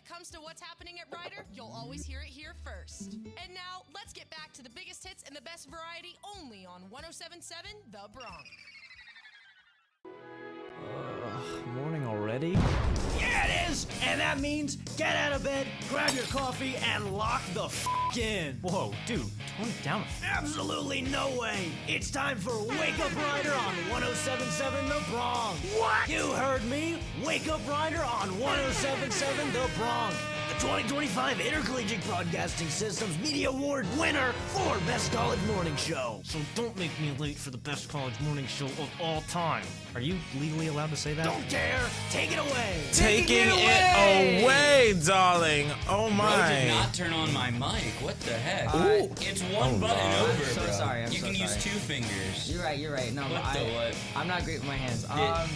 it comes to what's happening at Ryder, you'll always hear it here first. And now, let's get back to the biggest hits and the best variety only on 107.7 The Bronx. Morning already? Yeah, it is! And that means get out of bed, grab your coffee, and lock the f*** in. Whoa, dude, tone it down. Absolutely no way. It's time for Wake Up Rider on 107.7 The Bronx. What? You heard me. Wake Up Rider on 107.7 The Bronx. The 2025 Intercollegiate Broadcasting System's Media Award winner for Best College Morning Show. So don't make me late for the best college morning show of all time. Are you legally allowed to say that? Don't care. Take it away. Taking it away, darling. Oh Bro my. did not turn on my mic. What the heck? It's one button Lord. over, I'm so bro. sorry, I'm you so can use sorry. 2 fingers. You're right. No, What but the what? I'm not great with my hands. Did-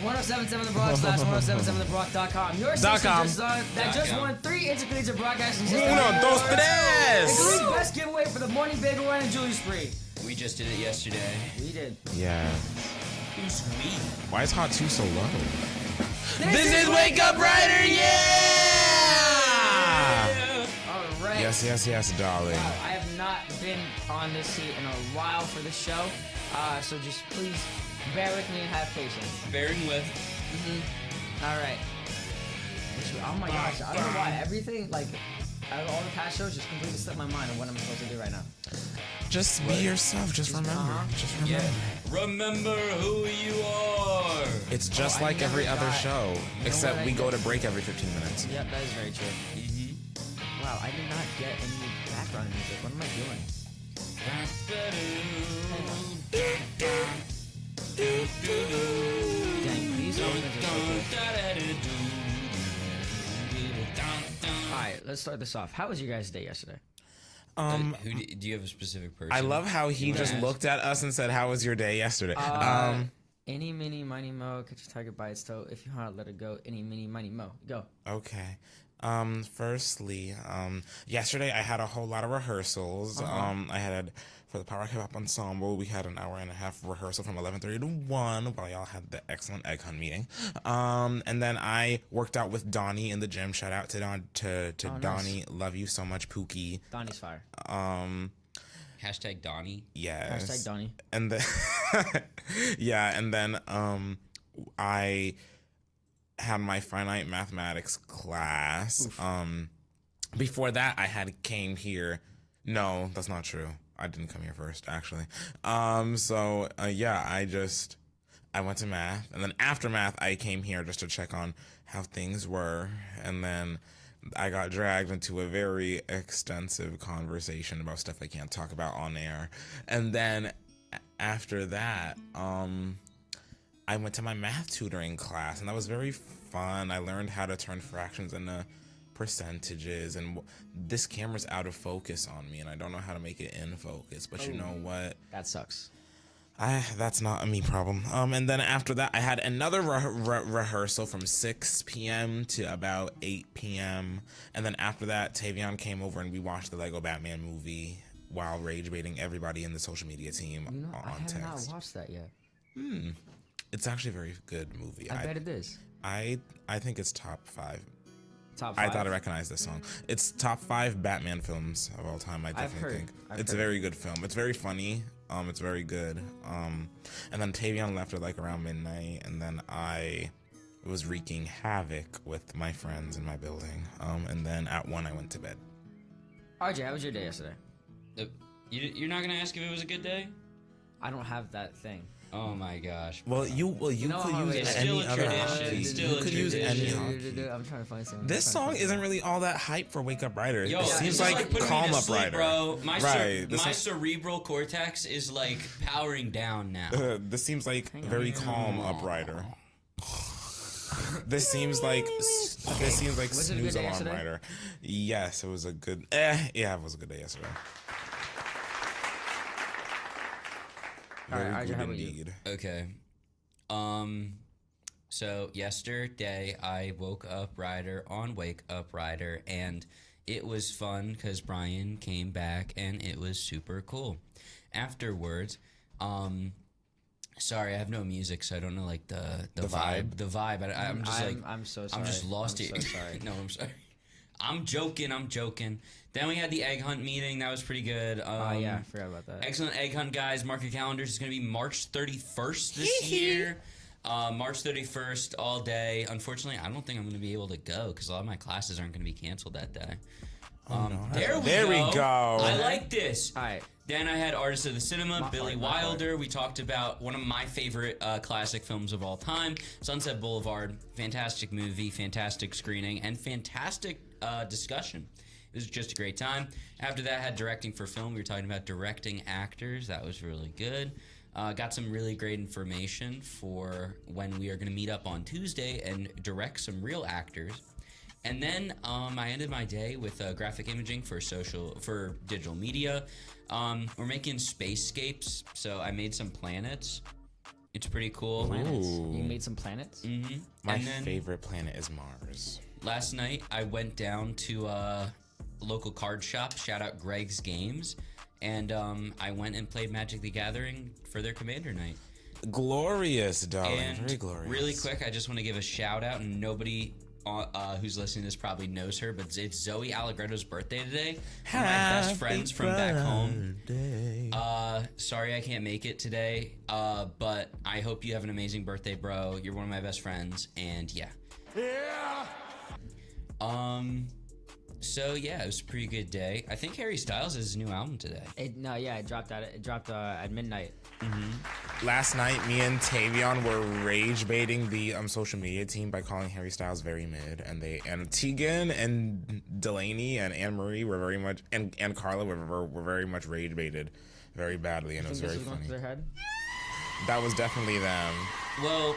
1077 The Bronx / 1077thebronx.com. Your station .com. just .com. won 3 intercollegiate broadcasting systems. Uno, dos, including tres. best giveaway for the morning bagel run and jewelry spree. We just did it yesterday. We did. Yeah. Who's we? Why is Hot 2 so low? This is Wake Up Rider, yeah! All right. Yes, darling. Wow, I have not been on this seat in a while for the show, so just please bear with me and have patience. Bearing with. All right. Oh my gosh, I don't know why. Everything, like, out of all the past shows, just completely slipped my mind on what I'm supposed to do right now. Just be yourself. Just remember. Just remember. Yeah. Remember who you are. It's just I like every never other got- show, know except what I we go did? to break every 15 minutes. Yep, that is very true. Wow, I did not get any background music. What am I doing? Dang, these opens are so cool. Alright, let's start this off. How was your guys' day yesterday? Do you have a specific person? I love how he just ask? looked at us and said, "How was your day yesterday?" Any, mini, miny, mo, catch a tiger by its toe. If you want to let it go, any, mini, miny, mo. Go. Okay. Firstly, yesterday I had a whole lot of rehearsals. I had for the Power Hip Hop Ensemble, we had an hour and a half rehearsal from 11:30 to 1 while y'all had the excellent egg hunt meeting. And then I worked out with Donnie in the gym. Shout out to Donnie. Nice. Love you so much, Pookie. Donnie's fire. Hashtag Donnie. Yes. Hashtag Donnie. And then and then I had my finite mathematics class. Before that I had came here. No, that's not true. I didn't come here first, actually. I went to math, and then after math I came here just to check on how things were, and then I got dragged into a very extensive conversation about stuff I can't talk about on air. And then after that, I went to my math tutoring class, and that was very fun. I learned how to turn fractions into percentages, and this camera's out of focus on me, and I don't know how to make it in focus. But you know what? That sucks. That's not a me problem. And then after that, I had another rehearsal from 6 p.m. to about 8 p.m. And then after that, Tavion came over and we watched the Lego Batman movie while rage baiting everybody in the social media team I on have text. not watched that yet. It's actually a very good movie. I bet it is. I think it's top 5. Top 5. I thought I recognized this song. It's top 5 Batman films of all time. I definitely think it's a very good film. It's very funny. It's very good. And then Tavion left at like around midnight, and then I was wreaking havoc with my friends in my building. And then at 1 I went to bed. RJ, how was your day yesterday? You're not gonna ask if it was a good day? I don't have that thing. Oh my gosh. Well, you know could how use it's still any a other tradition. hockey. Still You a could use any tradition. hockey. I'm trying to find something. This song isn't really all that hype for Wake Up Rider. Yo, It seems this is like putting me Calm to Up sleep, Rider. bro. My This cerebral cortex is like powering down now. this seems like very Calm Up Rider. This seems like Was it a good Snooze day Alarm yesterday? Rider. Yes, it was a good. Yeah, it was a good day yesterday. All right, Very RJ, good how about you? indeed. Okay. So yesterday I woke up Ryder on Wake Up Ryder, and it was fun because Brian came back and it was super cool. Afterwards, Sorry, I have no music, so I don't know like the vibe? The vibe. I'm just I'm so sorry. I'm just lost here. So sorry. No, I'm sorry. I'm joking. Then we had the egg hunt meeting. That was pretty good. Yeah, I forgot about that. Excellent egg hunt, guys. Mark your calendars. It's going to be March 31st this year. March 31st all day. Unfortunately, I don't think I'm going to be able to go because a lot of my classes aren't going to be canceled that day. There we go. I like this. All right. Then I had Artists of the Cinema, Billy Wilder. We talked about one of my favorite classic films of all time, Sunset Boulevard. Fantastic movie, fantastic screening, and fantastic discussion. It was just a great time. After that, I had directing for film. We were talking about directing actors. That was really good. Got some really great information for when we are going to meet up on Tuesday and direct some real actors. And then I ended my day with graphic imaging for digital media. We're making spacescapes, so I made some planets. It's pretty cool. Planets. You made some planets? Mm-hmm. My favorite planet is Mars. Last night, I went down to a local card shop, shout out Greg's Games, and I went and played Magic the Gathering for their Commander Night. Glorious, darling. And very glorious. Really quick, I just want to give a shout out, and nobody who's listening to this probably knows her, but it's Zoe Allegretto's birthday today. One of my best friends from back home. Sorry I can't make it today, but I hope you have an amazing birthday, bro. You're one of my best friends, and yeah. So yeah, it was a pretty good day. I think Harry Styles has his new album today. It dropped at midnight. Last night, me and Tavion were rage baiting the social media team by calling Harry Styles very mid, and Tegan and Delaney and Anne Marie were very much and Carla were very much rage baited very badly, and it was very funny. Their head? That was definitely them. Well,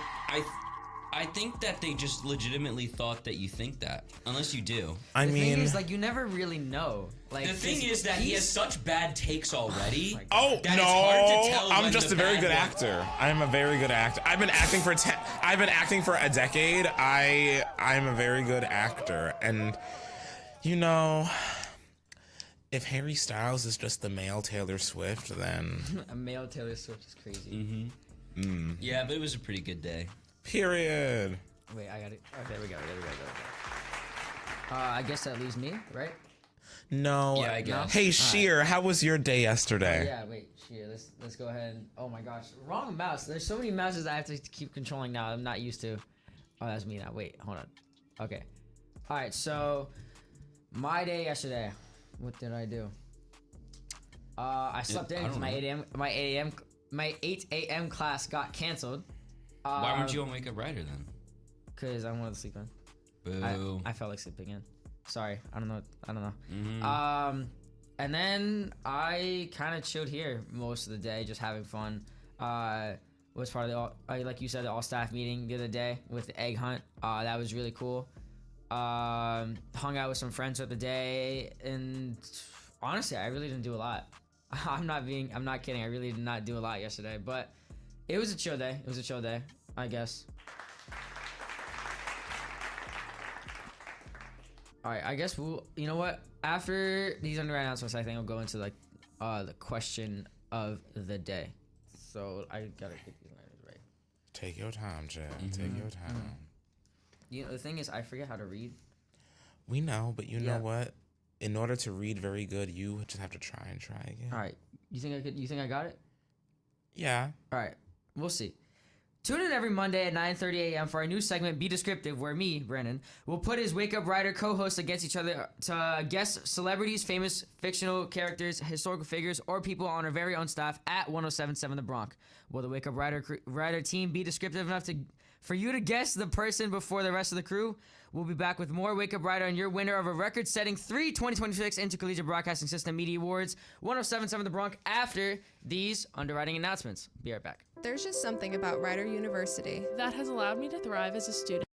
I think that they just legitimately thought that you think that, unless you do. The thing is, like, you never really know. Like, the thing is that he has such bad takes already. Oh that no! it's hard to tell I'm when just the a very bad good one- actor. I'm a very good actor. I've been acting for a decade. I'm a very good actor, and you know, if Harry Styles is just the male Taylor Swift, then A male Taylor Swift is crazy. Yeah, but it was a pretty good day. period. Wait, I got it. Oh, there we go. I guess that leaves me, right? No. Yeah, I guess. Hey, Sheer, how was your day yesterday? Yeah, wait, Shia, let's go ahead and, oh my gosh, wrong mouse. There's so many mouses I have to keep controlling now. I'm not used to. Oh, that's me now. Wait, hold on. Okay. All right, so my day yesterday. What did I do? I slept in because my 8 a.m. class got canceled. Why weren't you on Wake Up Rider then? Because I wanted to sleep in. Boo. I felt like sleeping in. Sorry, I don't know. And then I kind of chilled here most of the day, just having fun. Was part of like you said, the all staff meeting the other day with the egg hunt. That was really cool. Hung out with some friends for the day, and honestly, I really didn't do a lot. I'm not kidding. I really did not do a lot yesterday, but it was a chill day. I guess. All right, I guess you know what? After these underground announcements, I think I'll go into like the question of the day. So I gotta get these lines right. Take your time, Chad. Take your time. You know, the thing is, I forget how to read. We know, but you know what? In order to read very good, you just have to try again. All right, you think I got it? Yeah. All right, we'll see. Tune in every Monday at 9:30 a.m. for our new segment, Be Descriptive, where me, Branden, will put his Wake Up Rider co-hosts against each other to guess celebrities, famous fictional characters, historical figures, or people on our very own staff at 1077 The Bronx. Will the Wake Up Rider team be descriptive enough for you to guess the person before the rest of the crew? We'll be back with more Wake Up Rider and your winner of a record-setting 3 2026 Intercollegiate Broadcasting System Media Awards, 1077 The Bronx, after these underwriting announcements. Be right back. There's just something about Rider University that has allowed me to thrive as a student.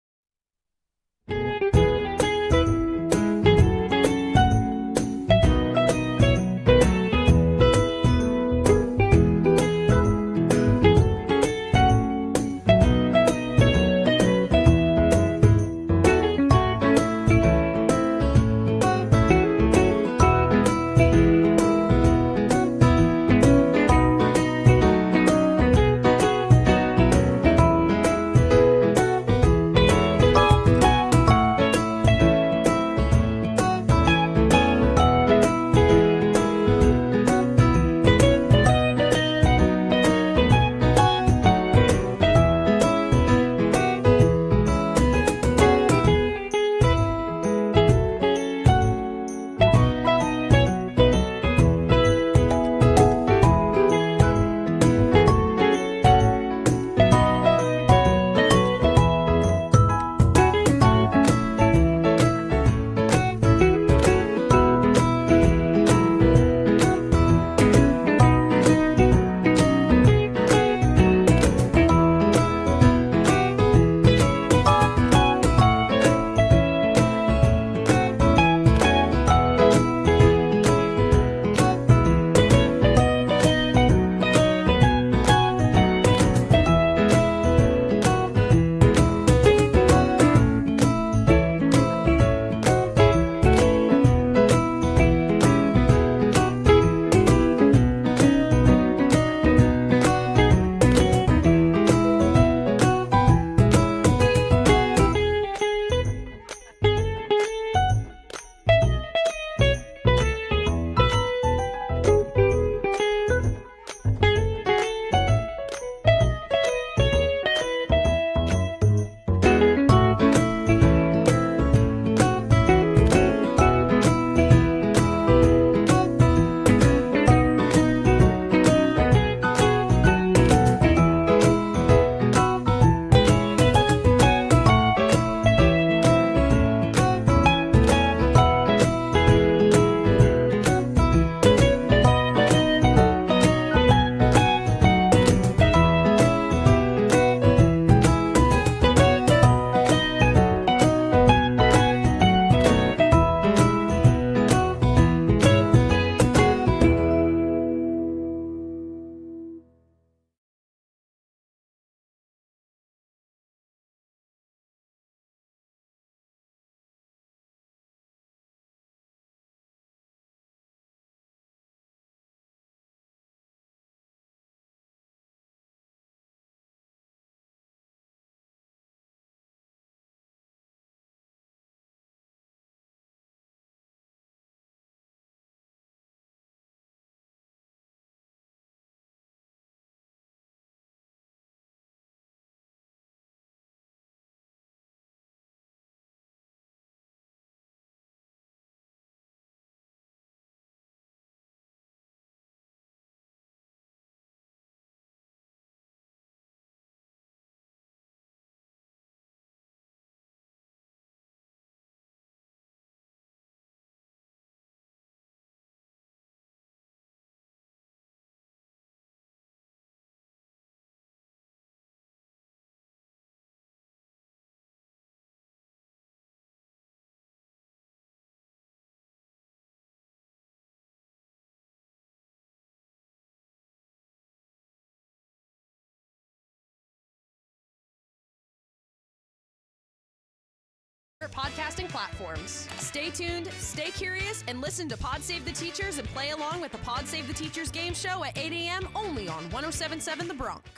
podcasting platforms. Stay tuned, stay curious, and listen to Pod Save the Teachers and play along with the Pod Save the Teachers game show at 8 a.m. only on 107.7 The Bronx.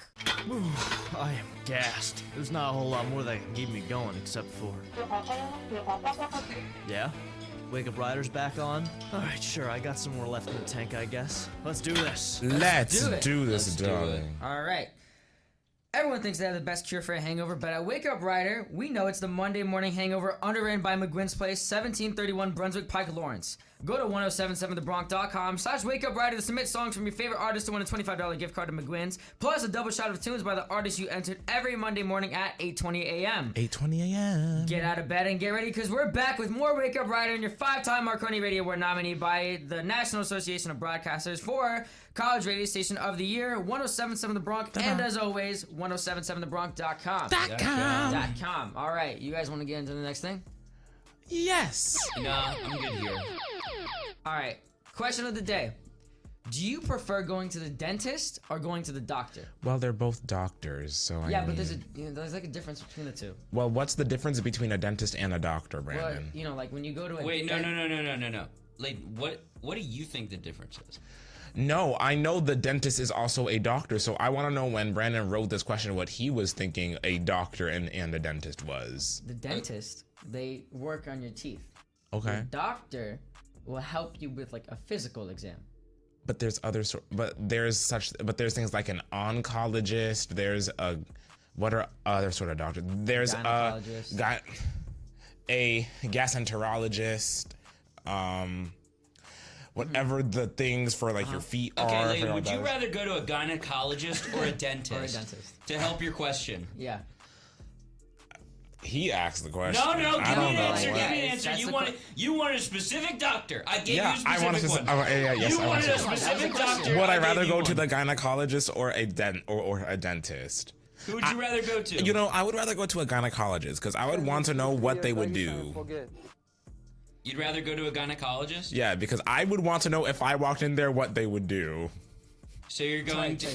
I am gassed. There's not a whole lot more that can keep me going except for... Yeah? Wake Up Rider's back on? Alright, sure, I got some more left in the tank, I guess. Let's do this. Let's do it. do this, Let's do darling. All right. Everyone thinks they have the best cure for a hangover, but at Wake Up Rider, we know it's the Monday morning hangover underwritten by McGuinn's Place, 1731 Brunswick Pike, Lawrence. Go to 1077thebronx.com/wakeuprider to submit songs from your favorite artist to win a $25 gift card to McGuinn's, plus a double shot of tunes by the artist you entered every Monday morning at 8:20 a.m. 8:20 a.m. Get out of bed and get ready, because we're back with more Wake Up Rider and your 5-time Marconi Radio Award nominee by the National Association of Broadcasters for College Radio Station of the Year, 1077 The Bronx, and as always, 1077thebronx.com. .com. All right, you guys want to get into the next thing? Yes. Nah, I'm good here. All right, question of the day. Do you prefer going to the dentist or going to the doctor? Well, they're both doctors, so I Yeah, mean... but there's like a difference between the two. Well, what's the difference between a dentist and a doctor, Well, Brandon? you know, like when you go to a Wait, no. Layton, what do you think the difference is? No, I know the dentist is also a doctor, so I want to know when Brandon wrote this question what he was thinking a doctor and a dentist was. The dentist, they work on your teeth. Okay. The doctor will help you with like a physical exam. But there's there's things like an oncologist, there's what are other sort of doctors? There's a gastroenterologist, whatever the things for like your feet are. Okay, Layton, would you rather go to a gynecologist or a dentist? Or a dentist. To help your question. Yeah. He asked the question. No, give me an answer. Give me an Yeah, answer. that's You wanted a specific doctor. I gave you a specific I want to. one. Yes, You I wanted a want to. specific doctor. Would I gave rather you go to one. the gynecologist or a dentist? Who would you rather go to? You know, I would rather go to a gynecologist because I would want to know what they would do. You'd rather go to a gynecologist? Yeah, because I would want to know if I walked in there what they would do. So you're going to...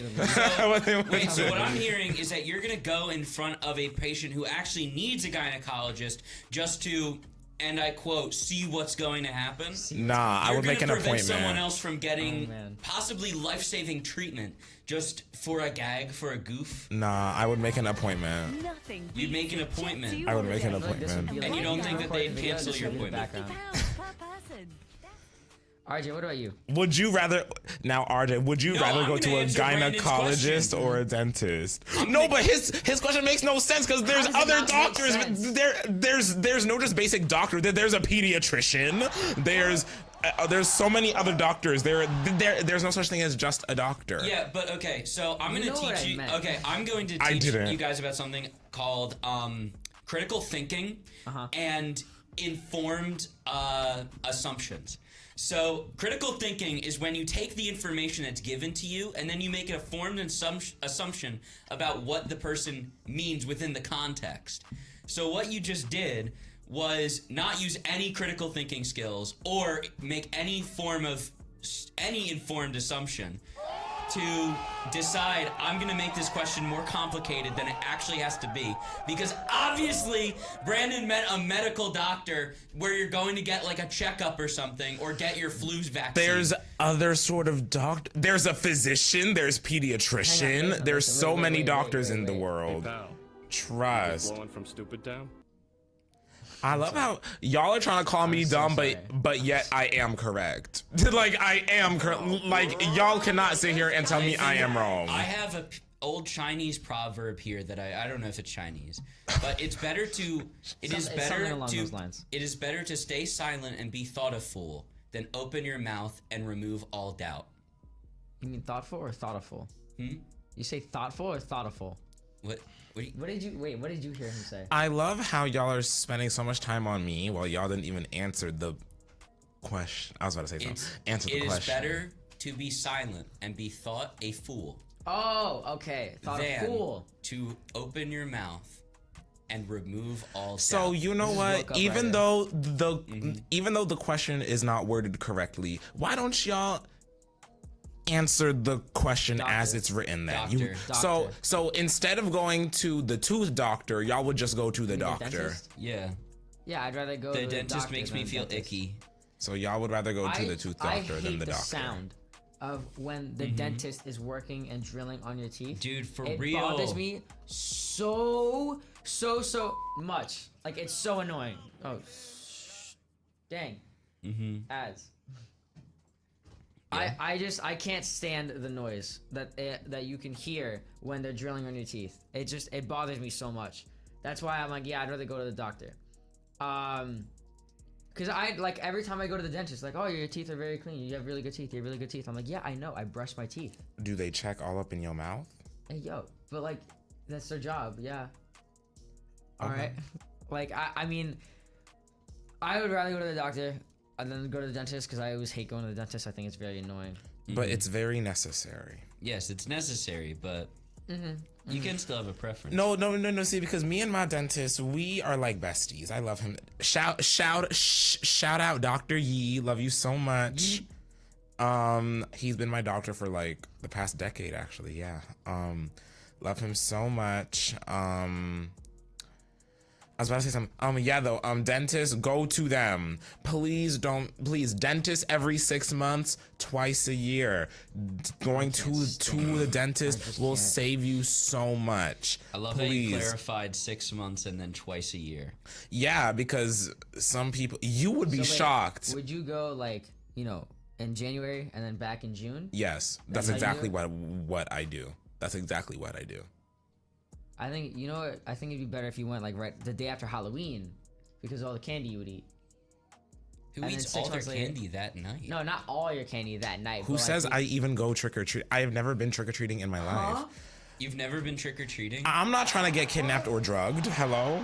What they would Wait, so do. what I'm hearing is that you're going to go in front of a patient who actually needs a gynecologist just to, and I quote, see what's going to happen? Nah, I would make an prevent appointment. someone else from getting man. possibly life-saving treatment just for a gag, for a goof. Nah, I would make an appointment. You'd make an appointment. I would make an I feel like this would appointment. be And you don't think that they'd recorded video, cancel this your would be the appointment? background. RJ, what about you? Would you rather now, RJ? Would you No, rather I'm go gonna to a answer Brandon's gynecologist question. or a dentist? No, but his question makes no sense because there's does it other not make doctors. sense? There's no just basic doctor. There's a pediatrician. There's so many other doctors. There's no such thing as just a doctor. Yeah, but okay, so I'm You going to know what teach I you. meant. Okay, I'm going to I teach didn't. you guys about something called critical thinking and informed assumptions. So, critical thinking is when you take the information that's given to you and then you make an informed assumption about what the person means within the context. So, what you just did was not use any critical thinking skills or make any form of any informed assumption to decide I'm gonna make this question more complicated than it actually has to be, because obviously Brandon meant a medical doctor where you're going to get like a checkup or something or get your flu's vaccine. There's other sort of doctor. There's a physician. There's pediatrician. There's so many doctors in the world. Trust. Blowing from Stupid Town? I love how y'all are trying to call me dumb, but yet I am correct. Like I am like y'all cannot sit here and tell me I am wrong. I have a old Chinese proverb here that I don't know if it's Chinese, but it's better to something along those lines. It is better to stay silent and be thought a fool than open your mouth and remove all doubt. You mean thoughtful or thoughtful? You say thoughtful or thoughtful? What What did you hear him say? I love how y'all are spending so much time on me while y'all didn't even answer the question. I was about to say something. Answer the It is question. better to be silent and be thought a fool Oh, okay. Thought a than fool. to open your mouth and remove all So doubt. you know Woke what? up Even right though the question is not worded correctly, why don't y'all answer the question as it's written then? Doctor. So instead of going to the tooth doctor, y'all would just go to the mean the doctor. dentist? Yeah. Yeah, I'd rather go The to dentist doctor makes than me the feel dentist. icky. So y'all would rather go to the tooth doctor than the I hate doctor. the sound of when the dentist is working and drilling on your teeth. Dude, for it real. bothers me so much. Like, it's so annoying. Oh, dang. Ads. Yeah. I can't stand the noise that you can hear when they're drilling on your teeth. It bothers me so much. That's why I'm like, yeah, I'd rather go to the doctor. Cause every time I go to the dentist, like, oh, your teeth are very clean. You have really good teeth. You have really good teeth. I'm like, yeah, I know. I brush my teeth. Do they check all up in your mouth? Hey, yo, but like, that's their job. Yeah. All Okay. right. Like, I mean, I would rather go to the doctor than go to the dentist because I always hate going to the dentist. I think it's very annoying. But it's very necessary. Yes, it's necessary, but you can still have a preference. No. See, because me and my dentist, we are like besties. I love him. Shout out Dr. Yee. Love you so much. He's been my doctor for like the past decade, actually. Yeah. Love him so much. I was about to say something. Yeah, though. Dentists, go to them. Please, dentists every 6 months, twice a year. Going to the dentist will save you so much. I love how you clarified 6 months and then twice a year. Yeah, because some people, you would be shocked. Would you go in January and then back in June? Yes, that's how you exactly do it? what I do. That's exactly what I do. I think what? I think it'd be better if you went right the day after Halloween, because of all the candy you would eat. Who And then eats 6 all their months later- candy that night? No, not all your candy that night. Who but, says like, I even go trick or treat? I have never been trick or treating in my life. You've never been trick-or-treating? I'm not trying to get kidnapped or drugged. Hello?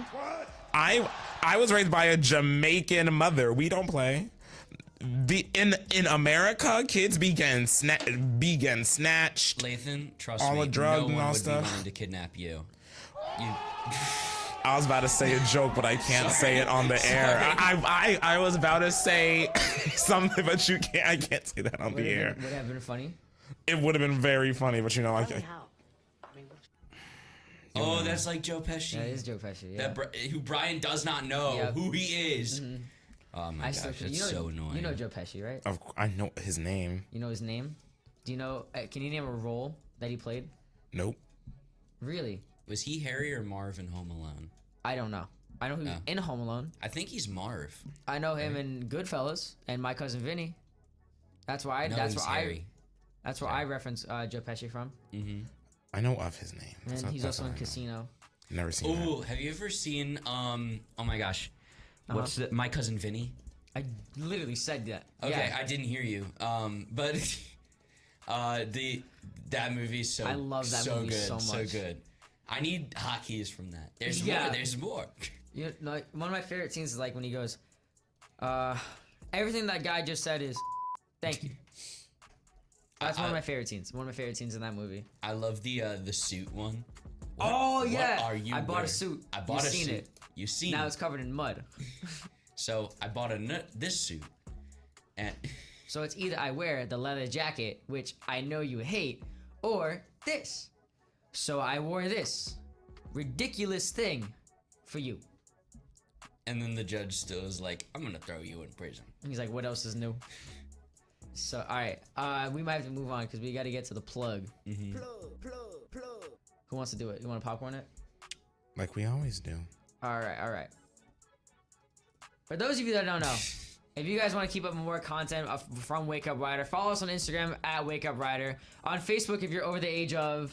I was raised by a Jamaican mother. We don't play. In America, kids be getting snatched. Laytin, trust All me, the drugs no and one all would stuff. be willing to kidnap you. I was about to say a joke, but I can't say it on the air. I was about to say something, but I can't say that on the air. Would it have been funny? It would have been very funny, but Oh, that's like Joe Pesci. That is Joe Pesci. Yeah. Who Brian does not know Yep. who he is. Oh my I gosh, still- it's so annoying. You know Joe Pesci, right? I know his name. You know his name? Do you know? Can you name a role that he played? Nope. Really? Was he Harry or Marv in Home Alone? I don't know. I know who's in Home Alone. I think he's Marv. I know him in Goodfellas and My Cousin Vinny. That's why. No, that's he's where Harry. That's where I reference Joe Pesci from. I know of his name. And he's also in Casino. Never seen that. Oh, have you ever seen? Oh my gosh, what's My Cousin Vinny? I literally said that. Okay, Yeah. I didn't hear you. But that movie is so I love that so movie good, so so much. good. I need hotkeys from that. There's Yeah. more. There's more. You know, one of my favorite scenes is like when he goes, everything that guy just said is, thank you. That's one of my favorite scenes. One of my favorite scenes in that movie. I love the suit one. Oh, yeah. What are you I bought a wearing? suit. I bought You've a seen suit. it. You've seen Now it. it's covered in mud. So I bought this suit, and So it's either I wear the leather jacket, which I know you hate, or this. So I wore this ridiculous thing for you. and then the judge still is like, I'm gonna throw you in prison. And he's like, what else is new? So, all right. We might have to move on because we got to get to the plug. Who wants to do it? You want to popcorn it? Like we always do. All right. For those of you that don't know, if you guys want to keep up more content from Wake Up Rider, follow us on Instagram at Wake Up Rider. On Facebook, if you're over the age of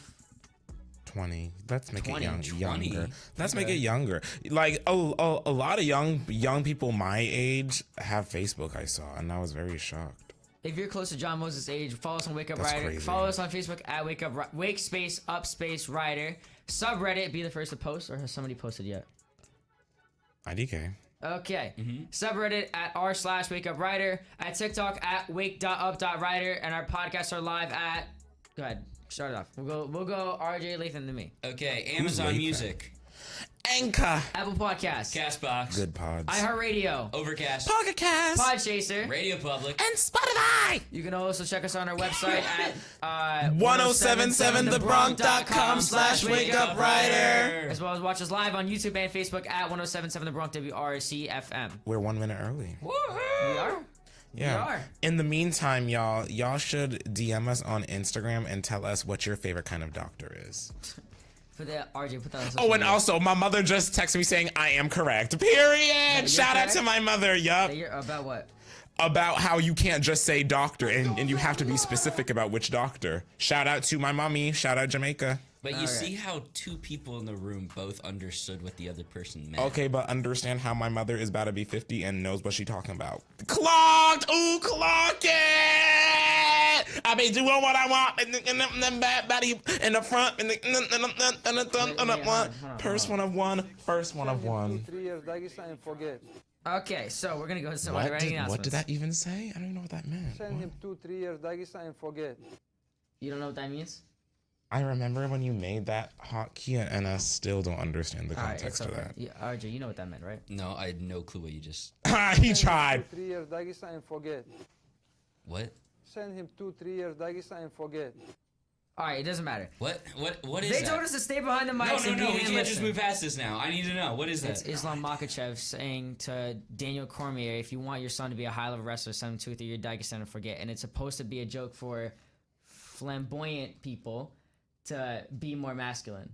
20. Let's make 20. it younger. 20? Let's make it younger. Like a lot of young people my age have Facebook. I saw, and I was very shocked. If you're close to John Moses' age, follow us on Wake Up That's Rider. crazy. Follow us on Facebook at Wake Space Up Space Rider. Subreddit, be the first to post, or has somebody posted yet? IDK. Okay. Subreddit at r/WakeUpRider. At TikTok at wake.up.rider. And our podcasts are live at. Go ahead. Start it off. We'll go RJ, Laytin, to me. Okay, Amazon Laytin? Music. Anchor, Apple Podcasts, Castbox, Good Pods, iHeartRadio, Overcast, Pocket Cast, Podchaser, Radio Public, and Spotify. You can also check us on our website at 1077thebronx.com/wakeuprider. as well as watch us live on YouTube and Facebook at 1077 The Bronx WRRC-FM. We're 1 minute early. We are? Yeah. We are. In the meantime, y'all should DM us on Instagram and tell us what your favorite kind of doctor is. Put that, RJ, put that on social Oh, and media. also, my mother just texted me saying I am correct. Period. you're Shout out correct? to my mother. Yup. About what? About how you can't just say doctor and you have to be specific about which doctor. Shout out to my mommy. Shout out Jamaica. But you Okay. see how two people in the room both understood what the other person meant. Okay, but understand how my mother is about to be 50 and knows what she talking about. Clocked! Ooh, clock it! I be doing what I want in the back body in the front in the one. First one of one. First one of one. 3 years Dagestan and forget. Okay, so we're going to go to some What underwriting did announcements. that even say? I don't even know what that meant. Send him 2-3 years Dagestan and forget. You don't know what that means? I remember when you made that hotkey and I still don't understand the All right, context it's of okay. that. Yeah, RJ, you know what that meant, right? No, I had no clue what you just. He tried. 3 years Dagestan and forget. What? Send him 2-3 years Dagestan and forget. All right, it doesn't matter. What is They that? told us to stay behind the no, mics and we be can't listen. just move past this now. I need to know. What is that? It's Islam Makhachev saying to Daniel Cormier, if you want your son to be a high-level wrestler, send him 2 or 3 year Dagestan and forget. And it's supposed to be a joke for flamboyant people to be more masculine.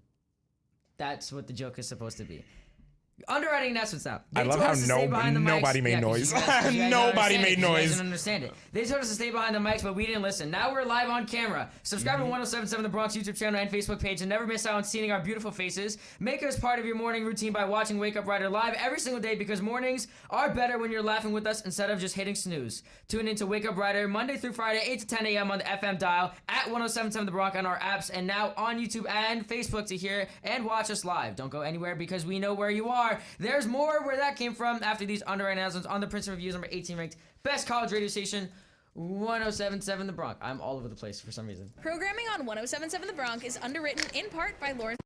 That's what the joke is supposed to be. Underwriting announcements now. I They love told how us to stay behind the mics. nobody made 'cause noise. you guys don't Nobody understand made it, 'cause you guys noise. don't understand it. They told us to stay behind the mics, but we didn't listen. Now we're live on camera. Subscribe to 1077 The Bronx YouTube channel and Facebook page and never miss out on seeing our beautiful faces. Make us part of your morning routine by watching Wake Up Rider live every single day because mornings are better when you're laughing with us instead of just hitting snooze. Tune into Wake Up Rider Monday through Friday, 8 to 10 a.m. on the FM dial at 1077 The Bronx on our apps and now on YouTube and Facebook to hear and watch us live. Don't go anywhere because we know where you are. There's more where that came from after these underwriting announcements on the Princeton Reviews number 18 ranked best college radio station 1077 The Bronx. I'm all over the place for some reason. Programming on 1077 The Bronx is underwritten in part by Lawrence.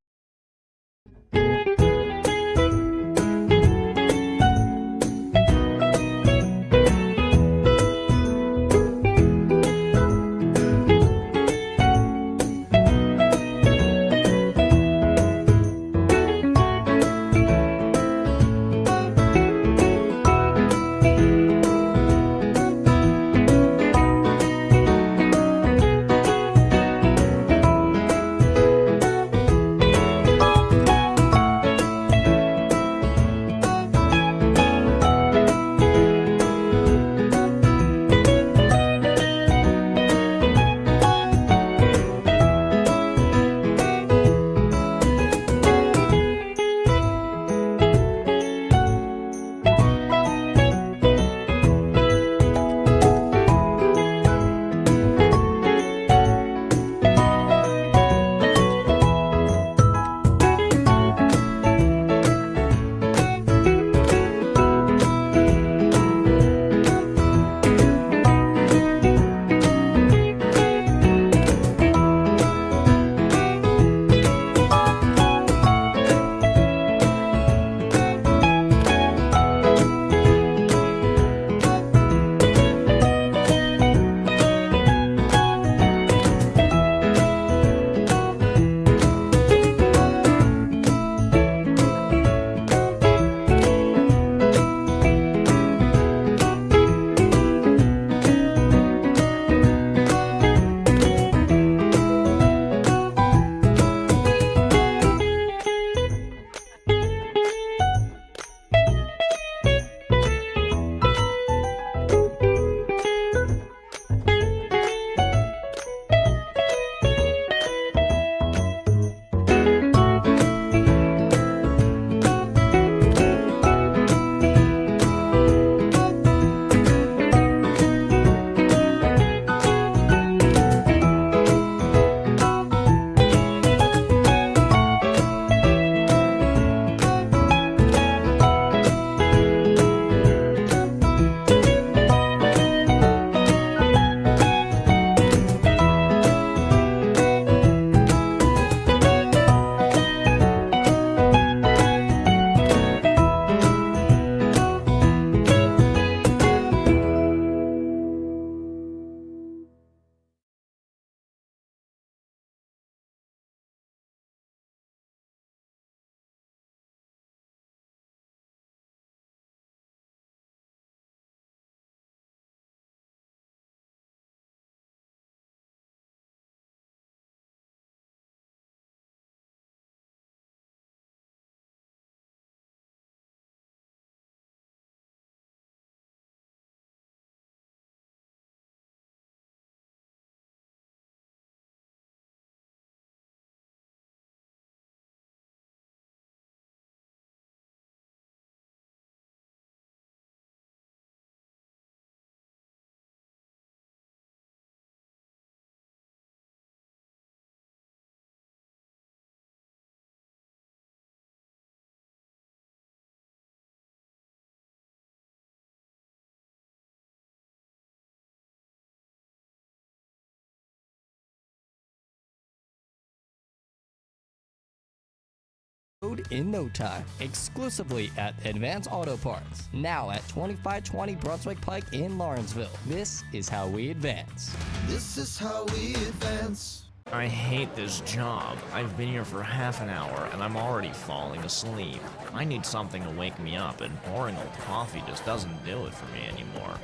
in no time, exclusively at Advance Auto Parts, now at 2520 Brunswick Pike in Lawrenceville. This is how we advance. This is how we advance. I hate this job. I've been here for half an hour and I'm already falling asleep. I need something to wake me up, and boring old coffee just doesn't do it for me anymore.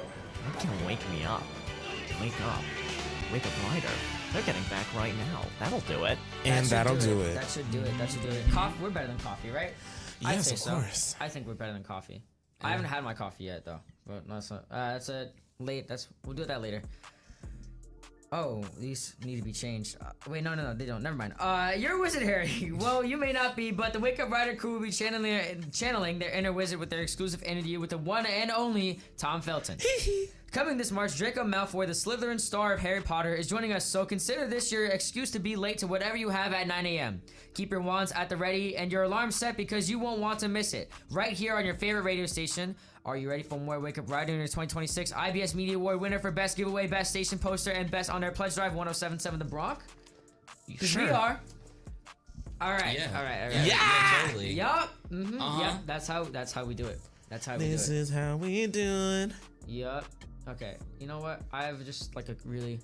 What can wake me up? Wake up. Wake up Ryder. They're getting back right now. That'll do it. And that'll do it. That should do it. That should do it. Coffee. We're better than coffee, right? I'd Yes, say of so. course. I think we're better than coffee. I haven't had my coffee yet though. But no, that's a late. We'll do that later. Oh, these need to be changed. Wait, no, they don't. Never mind. You're a wizard, Harry. Well, you may not be, but the Wake Up Rider crew will be channeling their inner wizard with their exclusive interview with the one and only Tom Felton. Coming this March, Draco Malfoy, the Slytherin star of Harry Potter, is joining us, so consider this your excuse to be late to whatever you have at 9 a.m. Keep your wands at the ready and your alarm set because you won't want to miss it. Right here on your favorite radio station. Are you ready for more Wake Up Rider in your 2026 IBS Media Award winner for Best Giveaway, Best Station Poster, and Best On Air Pledge Drive 1077 The Bronx? Because we are. All right. Yeah. All right. Yeah, totally. Yup. Mm-hmm. Yep. That's how we do it. That's how we do it. This is how we do it. Yup. Okay. You know what? I have just like a really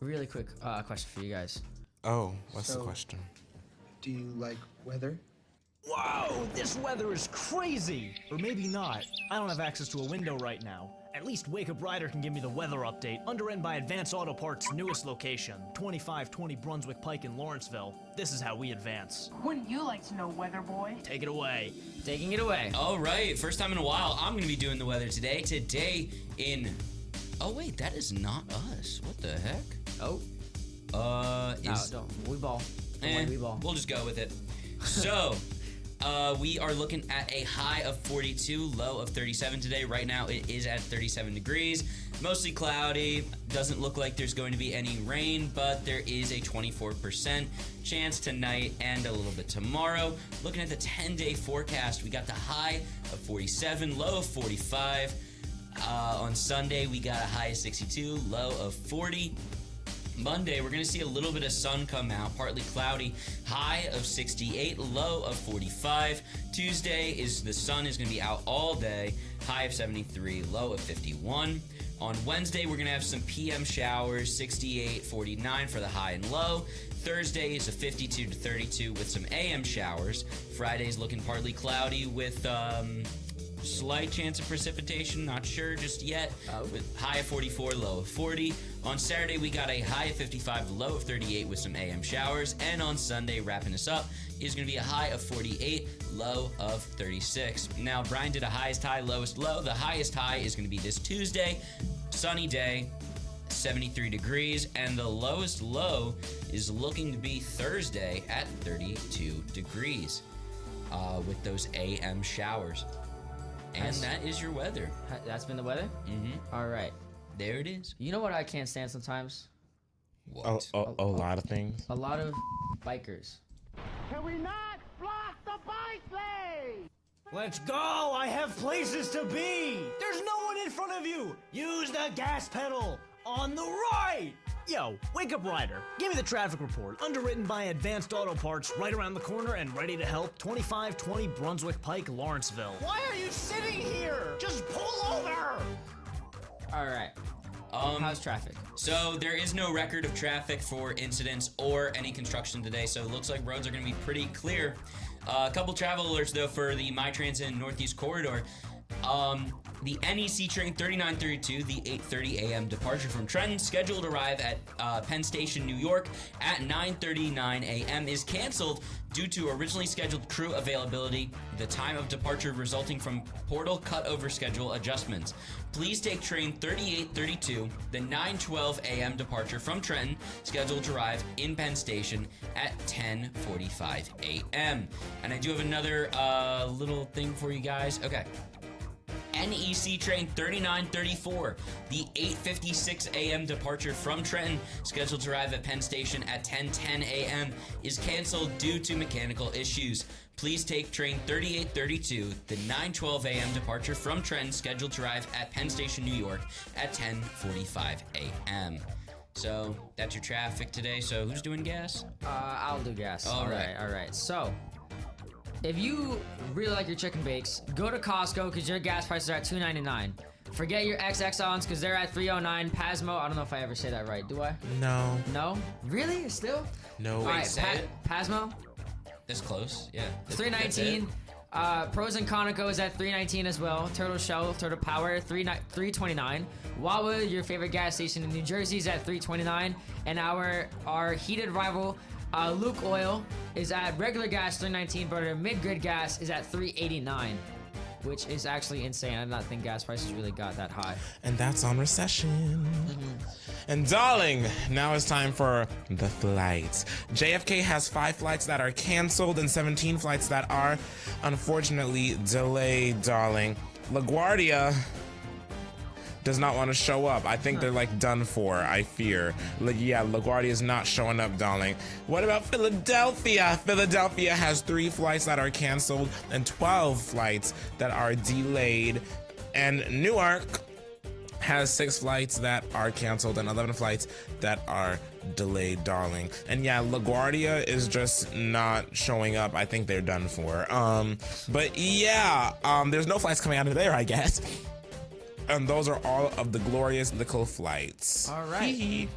quick question for you guys. Oh, what's the question? Do you like weather? Whoa, this weather is crazy! Or maybe not. I don't have access to a window right now. At least Wake Up Rider can give me the weather update, underwritten by Advance Auto Parts' newest location, 2520 Brunswick Pike in Lawrenceville. This is how we advance. Wouldn't you like to know, weather boy? Take it away. Taking it away. All right, first time in a while, I'm going to be doing the weather today. Today in... Oh, wait, that is not us. What the heck? Oh. No, don't. We ball. We ball. We'll just go with it. So... we are looking at a high of 42, low of 37 today. Right now it is at 37 degrees. Mostly cloudy. Doesn't look like there's going to be any rain, but there is a 24% chance tonight and a little bit tomorrow. Looking at the 10-day forecast, we got the high of 47, low of 45. On Sunday, we got a high of 62, low of 40. Monday, we're going to see a little bit of sun come out, partly cloudy, high of 68, low of 45. Tuesday, the sun is going to be out all day, high of 73, low of 51. On Wednesday, we're going to have some PM showers, 68, 49 for the high and low. Thursday is a 52 to 32 with some AM showers. Friday's looking partly cloudy with slight chance of precipitation, not sure just yet, with high of 44, low of 40. On Saturday, we got a high of 55, low of 38 with some AM showers. And on Sunday, wrapping us up, is going to be a high of 48, low of 36. Now, Brian did a highest high, lowest low. The highest high is going to be this Tuesday, sunny day, 73 degrees, and the lowest low is looking to be Thursday at 32 degrees with those AM showers. And that is your weather. That's been the weather? Mm-hmm. All right. There it is. You know what I can't stand sometimes? What? A lot of things. A lot of bikers. Can we not block the bike lane? Let's go! I have places to be! There's no one in front of you! Use the gas pedal! On the right! Yo, Wake Up Rider, give me the traffic report, underwritten by Advanced Auto Parts, right around the corner and ready to help, 2520 Brunswick Pike, Lawrenceville. Why are you sitting here? Just pull over! All right. How's traffic? So there is no record of traffic for incidents or any construction today, so it looks like roads are going to be pretty clear. A couple travel alerts, though, for the MyTransit Northeast Corridor. The NEC train 3932, the 8:30 a.m. departure from Trenton, scheduled to arrive at Penn Station, New York at 9:39 a.m. is canceled due to originally scheduled crew availability, the time of departure resulting from portal cutover schedule adjustments. Please take train 3832, the 9:12 a.m. departure from Trenton, scheduled to arrive in Penn Station at 10:45 a.m. And I do have another little thing for you guys. Okay. NEC train 3934, the 8:56 a.m. departure from Trenton, scheduled to arrive at Penn Station at 10:10 a.m. is canceled due to mechanical issues. Please take train 3832, the 9:12 a.m. departure from Trenton, scheduled to arrive at Penn Station, New York at 10:45 a.m. So that's your traffic today. So who's doing gas? I'll do gas. All right. All right. So If you really like your chicken bakes, go to Costco because your gas prices are at $2.99. Forget your XXons because they're at $3.09. Pasmo, I don't know if I ever say that right. Do I? No. No? Really? Still? No. All right, say it. Pasmo? This close, yeah. $3.19. Pros and Conoco is at $3.19 as well. Turtle Shell, Turtle Power, $3.29. Wawa, your favorite gas station in New Jersey, is at $3.29. And our heated rival, Luke Oil, is at regular gas $3.19, but our mid-grid gas is at $3.89, which is actually insane. I did not think gas prices really got that high. And that's on recession. And darling, now it's time for the flights. JFK has 5 flights that are canceled and 17 flights that are unfortunately delayed, darling. LaGuardia does not want to show up. I think they're like done for, I fear. Yeah, LaGuardia is not showing up, darling. What about Philadelphia? Philadelphia has 3 flights that are canceled and 12 flights that are delayed. And Newark has 6 flights that are canceled and 11 flights that are delayed, darling. And yeah, LaGuardia is just not showing up. I think they're done for. But yeah, there's no flights coming out of there, I guess. And those are all of the glorious little flights. All right.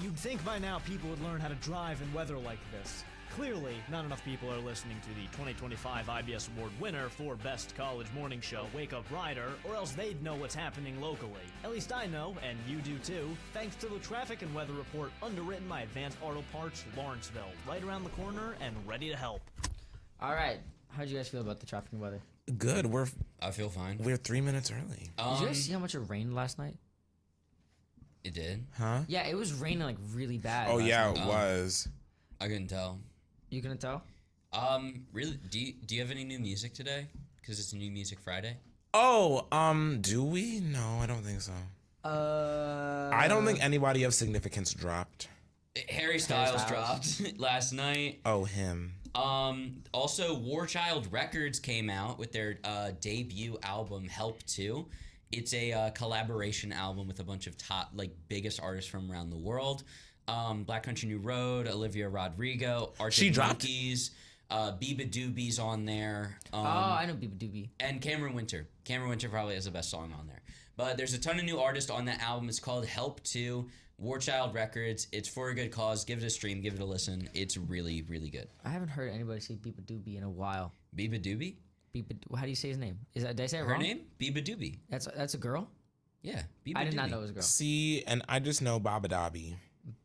You'd think by now people would learn how to drive in weather like this. Clearly, not enough people are listening to the 2025 IBS Award winner for Best College Morning Show, Wake Up Rider, or else they'd know what's happening locally. At least I know, and you do too, thanks to the traffic and weather report underwritten by Advanced Auto Parts, Lawrenceville, right around the corner and ready to help. All right. How'd you guys feel about the traffic and weather? Good. I feel fine. We're 3 minutes early. Did you guys see how much it rained last night? It did? Huh? Yeah, it was raining like really bad. Oh yeah, night. it was. I couldn't tell. You couldn't tell? Really? Do you have any new music today? Because it's a New Music Friday. Oh, do we? No, I don't think so. I don't think anybody of significance dropped. Harry Styles dropped last night. Oh, him. Also, Warchild Records came out with their debut album, Help 2. It's a collaboration album with a bunch of top, biggest artists from around the world. Black Country New Road, Olivia Rodrigo, Arctic Monkeys, Biba Doobie's on there. I know Biba Doobie. And Cameron Winter. Cameron Winter probably has the best song on there. But there's a ton of new artists on that album. It's called Help 2, Warchild Records. It's for a good cause. Give it a stream. Give it a listen. It's really, really good. I haven't heard anybody say Biba Doobie in a while. Biba Doobie? How do you say his name? Did I say it Her wrong? name? Biba Doobie. That's a girl? Yeah, Biba I did Doobie. not know it was a girl. See, and I just know Baba Dobby.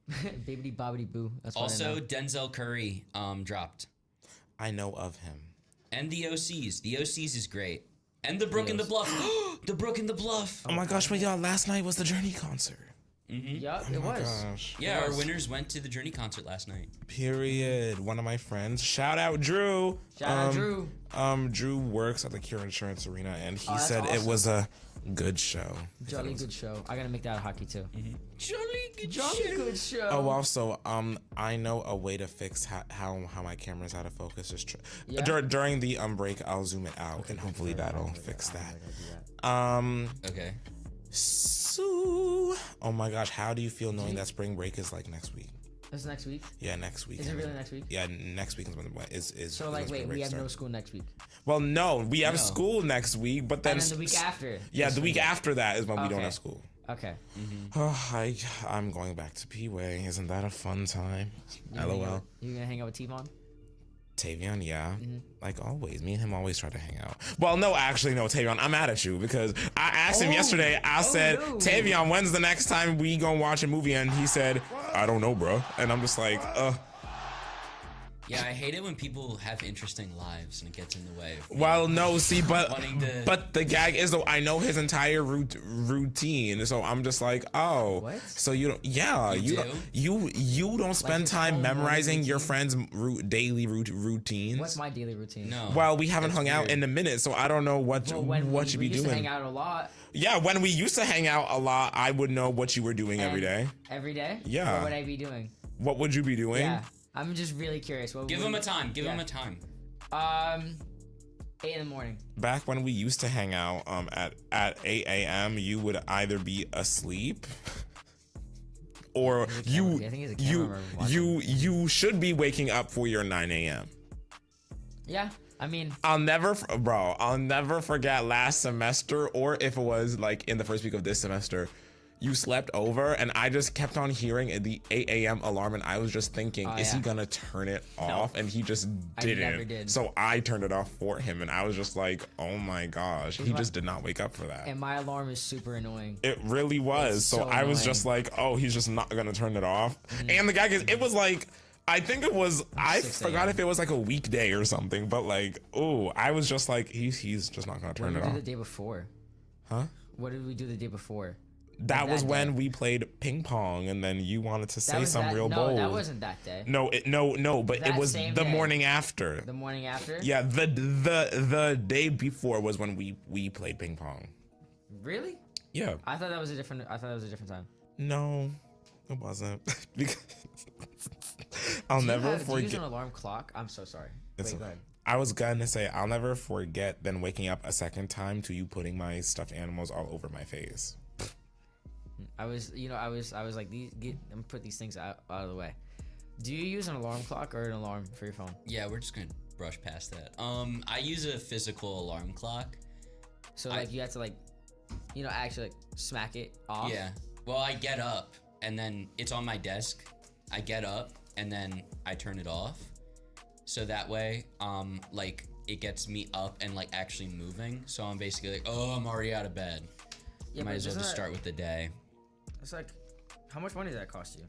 Bibbidi bobbidi boo. That's what Also, I know. Denzel Curry dropped. I know of him. And the OCs. The OCs is great. And the Brook and the Bluff. The Brook and the Bluff. Oh my gosh, wait, y'all, last night was the Journey concert. Mm-hmm. Yup, Oh it my was. gosh. Yeah, our winners went to the Journey concert last night. Period. One of my friends, shout out Drew. Shout out Drew. Drew works at the Cure Insurance Arena, and he that's said it awesome. was a good show. Jolly good show. I gotta make that a hockey too. Jolly good show. Oh, also, I know a way to fix how my camera's out of focus. Is Yeah? during the break, I'll zoom it out, and hopefully that'll fix that. Okay. So, oh my gosh, how do you feel knowing that spring break is like next week? That's next week? Yeah, next week. Is it really next week? Yeah, next week is when is. So when wait, spring we break have no starts. school next week. Well, no, we have No. school next week, but then And then the week after. Yeah, is the week spring break. after that is when we don't Okay. have school. Okay. Oh, I'm going back to P-Way. Isn't that a fun time? LOL. You gonna hang out with T-Von? Tavion, yeah. Mm-hmm. Like always. Me and him always try to hang out. Well, no, actually, no, Tavion, I'm mad at you because I asked him yesterday. I said, no. Tavion, when's the next time we gonna watch a movie? And he said, I don't know, bro. And I'm just like, Yeah, I hate it when people have interesting lives and it gets in the way. of Well, no, see, but wanting to- but the gag is though I know his entire routine, so I'm just like, oh, What? so you don't, yeah, You you don't spend his time whole morning memorizing your routine? friends' daily routines. What's my daily routine? No. Well, we haven't That's hung out weird. in a minute, so I don't know what Well, when what we, you we be used to doing. hang out a lot. Yeah, when we used to hang out a lot, I would know what you were doing every day. Every day? Yeah. What would I be doing? What would you be doing? Yeah. I'm just really curious. What Give would him we- a time. Give yeah. him a time. 8 in the morning. Back when we used to hang out at 8 a.m., you would either be asleep or I think there's a camera watching. you should be waking up for your 9 a.m. Yeah. I mean, I'll never forget last semester, or if it was like in the first week of this semester, you slept over and I just kept on hearing the 8 a.m. alarm and I was just thinking, is he gonna turn it off? And he just didn't. I never did. So I turned it off for him and I was just like, oh my gosh, he just did not wake up for that. And my alarm is super annoying. It really was. So I was just like, oh, he's just not gonna turn it off. And the guy, it was like, I think it was, I forgot if it was like a weekday or something, but like, oh, I was just like, he's just not gonna turn it off. What did we do the day before? Huh? What did we do the day before? That was when we played ping pong, and then you wanted to say some real bold. No, that wasn't that day. No, but it was the morning after. The morning after? Yeah, the day before was when we played ping pong. Really? Yeah. I thought that was a different time. No, it wasn't. Because I'll never forget. Do you use an alarm clock? I'm so sorry. Wait, go ahead. I was gonna say'll never forget then waking up a second time to you putting my stuffed animals all over my face. I was like, I'm gonna put these things out of the way. Do you use an alarm clock or an alarm for your phone? Yeah, we're just gonna brush past that. I use a physical alarm clock. So like you have to like, actually like smack it off. Yeah. Well, I get up and then it's on my desk. I get up and then I turn it off. So that way, like it gets me up and like actually moving. So I'm basically like, oh, I'm already out of bed. Yeah, might as well just start with the day. It's like, how much money does that cost you?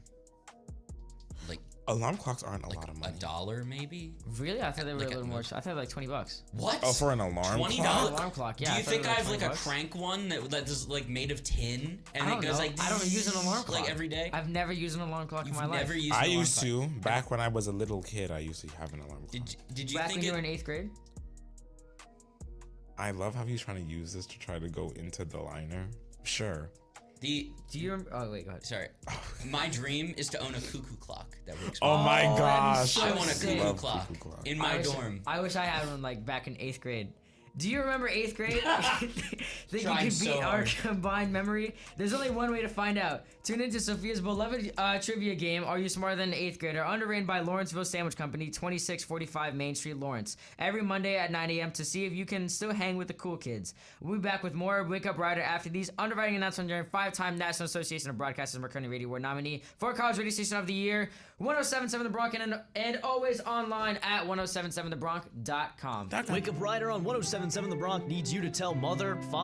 Like alarm clocks aren't a lot of money. $1 maybe? Really? I thought they were a little more. I thought like $20. What? Oh, for an alarm $20? clock? Alarm clock. Yeah. Do you think I have like a crank one that is like made of tin and it goes like? I don't use an alarm clock like every day. I've never used an alarm clock in my life. Never used. I used to back when I was a little kid. I used to have an alarm clock. Did you back think when you were in 8th grade? I love how he's trying to use this to try to go into the liner. Sure. Do you remember? Oh wait, go ahead. Sorry. My dream is to own a cuckoo clock that works. Oh my gosh! I want a cuckoo clock in my dorm. I wish I had one like back in 8th grade. Do you remember 8th grade? Think you could beat our combined memory? There's only one way to find out. Tune into Sophia's beloved trivia game, Are You Smarter Than an 8th Grader? Underwritten by Lawrenceville Sandwich Company, 2645 Main Street, Lawrence. Every Monday at 9 a.m. to see if you can still hang with the cool kids. We'll be back with more Wake Up Rider after these underwriting announcements during 5-time National Association of Broadcasters Marconi Radio Award nominee for College Radio Station of the Year, 1077 The Bronx, and always online at 1077thebronx.com. Wake Up Rider on 1077 The Bronx needs you to tell mother, father.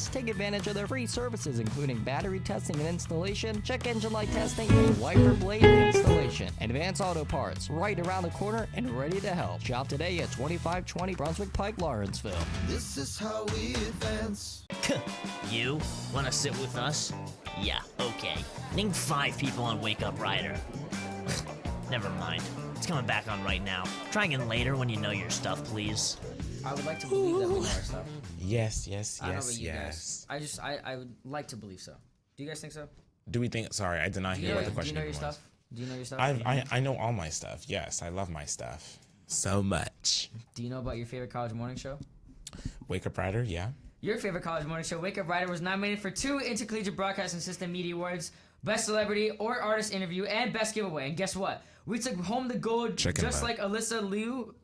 Plus, take advantage of their free services including battery testing and installation, check engine light testing, and wiper blade installation. Advance Auto Parts, right around the corner and ready to help. Shop today at 2520 Brunswick Pike, Lawrenceville. This is how we advance. You want to sit with us? Yeah, okay. Name 5 people on Wake Up Rider. Never mind. It's coming back on right now. Try again later when you know your stuff, please. I would like to believe that we know our stuff. Yes, yes, I don't know yes, about you yes. guys. I would like to believe so. Do you guys think so? Do we think? Sorry, I did not hear what the question Do you know your was. stuff? Do you know your stuff? I know all my stuff. Yes, I love my stuff so much. Do you know about your favorite college morning show? Wake Up Rider, yeah. Your favorite college morning show, Wake Up Rider, was nominated for 2 Intercollegiate Broadcasting System Media Awards, Best Celebrity or Artist Interview, and Best Giveaway. And guess what? We took home the gold just like Alyssa Liu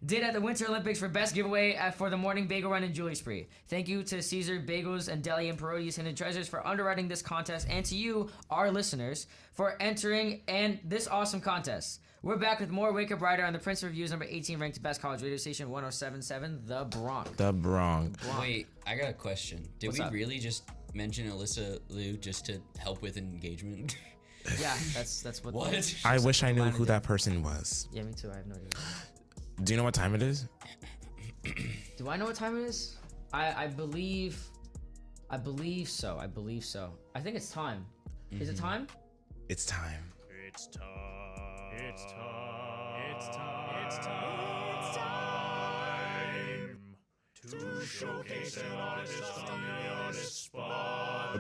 did at the Winter Olympics for Best Giveaway for the Morning Bagel Run and Jewelry Spree. Thank you to Caesar Bagels and Deli and Parodies Hidden Treasures for underwriting this contest, and to you, our listeners, for entering and this awesome contest. We're back with more Wake Up Rider on the Prince Reviews, number 18 ranked best college radio station, 107.7 The Bronx. The Bronx. Wait, I got a question. Did What's we up? really just mention Alyssa Liu just to help with engagement? Yeah, that's what. What? I wish I knew who that person was. Yeah, me too. I have no idea. Do you know what time it is? Do I know what time it is? I believe so. I believe so. I think it's time. Is it time? It's time. It's time. It's time. It's time. It's time. It's time to showcase an artist on the artist spot.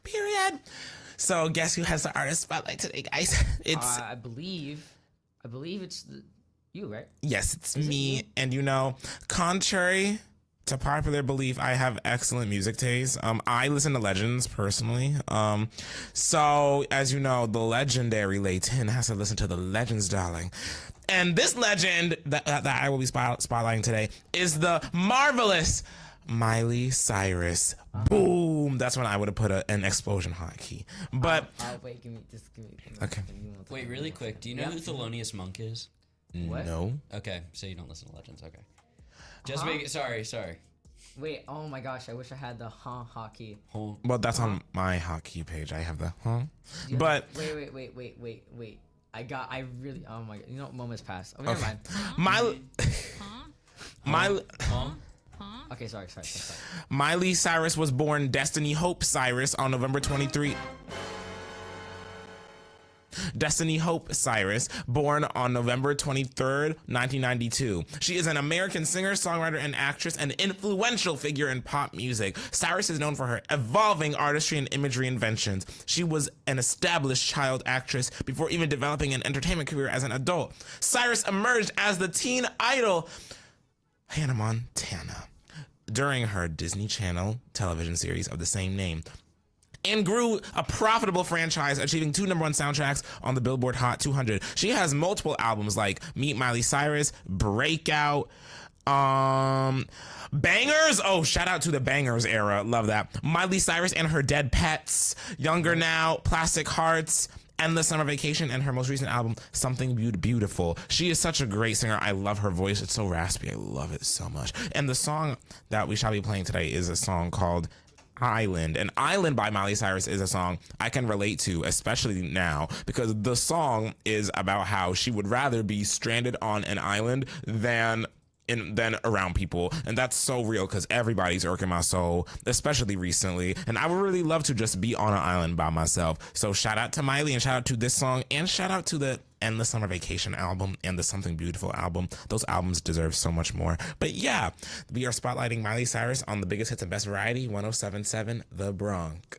Period. So guess who has the artist spotlight today, guys? It's I believe it's you, right? yes, it's me. And you know, contrary to popular belief, I have excellent music taste. I listen to legends personally. So as you know, the legendary Laytin has to listen to the legends, darling. And this legend that I will be spotlighting today is the marvelous Miley Cyrus. Boom. That's when I would have put an explosion hotkey. But Wait, give me. okay. Wait, really quick. Do you know who Thelonious Monk is? What? No. Okay, so you don't listen to Legends. Okay. Just make it. Sorry. Wait, oh my gosh, I wish I had the hotkey. Well, that's on my hotkey page. I have the Yeah, But wait. I really, oh my god. You know, moments passed. Oh, never mind. Okay, sorry. Miley Cyrus was born Destiny Hope Cyrus on November 23. Destiny Hope Cyrus, born on November 23rd, 1992. She is an American singer, songwriter, and actress, and influential figure in pop music. Cyrus is known for her evolving artistry and imagery inventions. She was an established child actress before even developing an entertainment career as an adult. Cyrus emerged as the teen idol Hannah Montana during her Disney Channel television series of the same name, and grew a profitable franchise, achieving 2 number 1 soundtracks on the Billboard Hot 200. She has multiple albums like Meet Miley Cyrus, Breakout, Bangers. Oh, shout out to the Bangers era. Love that. Miley Cyrus and Her Dead Pets, Younger Now, Plastic Hearts, Endless Summer Vacation, and her most recent album, Something Beautiful. She is such a great singer. I love her voice. It's so raspy. I love it so much. And the song that we shall be playing today is a song called Island. And Island by Miley Cyrus is a song I can relate to, especially now, because the song is about how she would rather be stranded on an island than around people. And that's so real, because everybody's irking my soul, especially recently. And I would really love to just be on an island by myself. So shout out to Miley, and shout out to this song, and shout out to the Endless Summer Vacation album and the Something Beautiful album. Those albums deserve so much more. But yeah, we are spotlighting Miley Cyrus on the biggest hits and best variety, 107.7 The Bronx.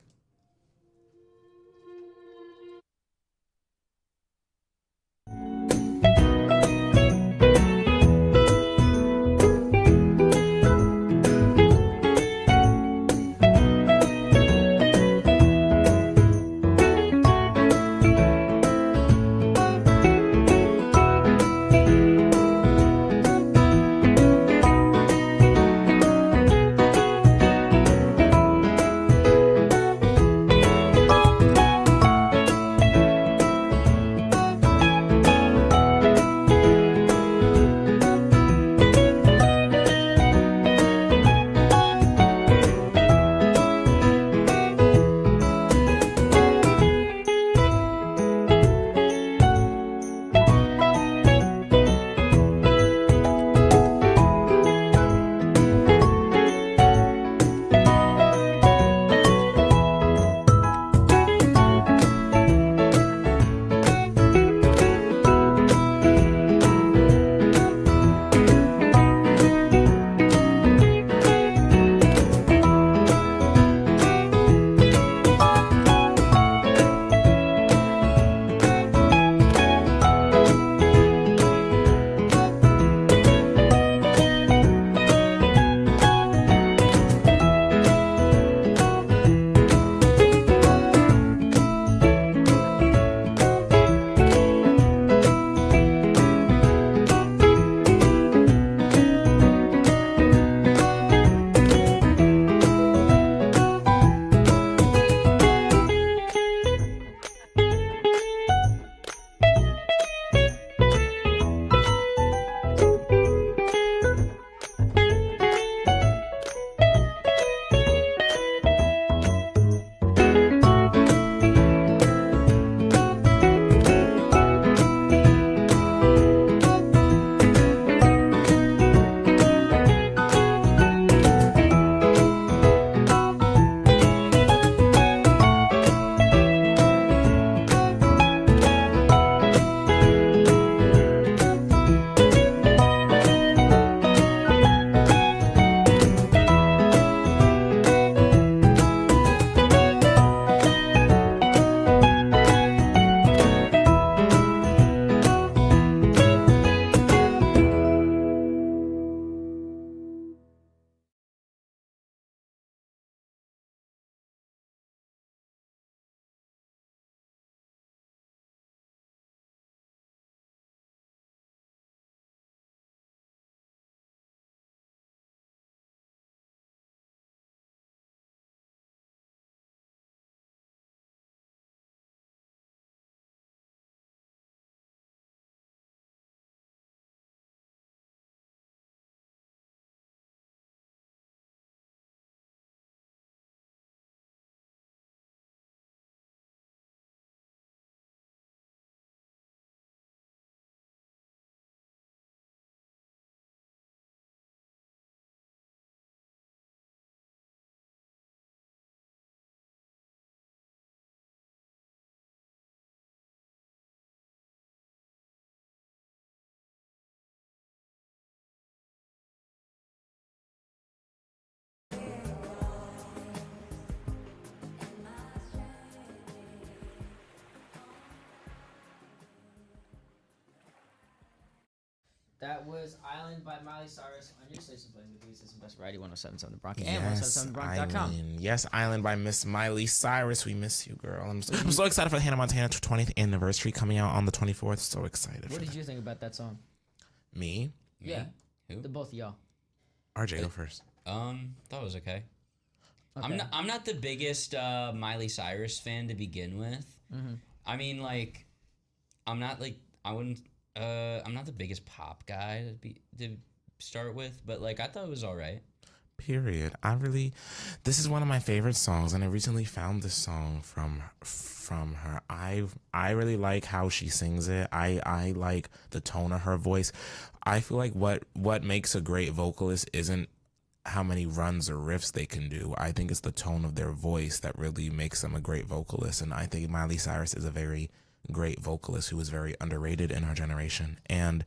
That was Island by Miley Cyrus on your station playing with you. System Best Variety 1077 The Bronx and Yes, 1077thebronx.com. Island. Yes, Island by Miss Miley Cyrus. We miss you, girl. I'm so excited for the Hannah Montana 20th anniversary coming out on the 24th. So excited. What did you think about that song? Me? Yeah. Who? The both of y'all. RJ, go first. Thought it was okay. I'm not the biggest Miley Cyrus fan to begin with. Mm-hmm. I mean, like, I'm not the biggest pop guy to start with, but like I thought it was all right. Period. This is one of my favorite songs, and I recently found this song from her. I really like how she sings it. I like the tone of her voice. I feel like what makes a great vocalist isn't how many runs or riffs they can do. I think it's the tone of their voice that really makes them a great vocalist, and I think Miley Cyrus is a very great vocalist who is very underrated in our generation. And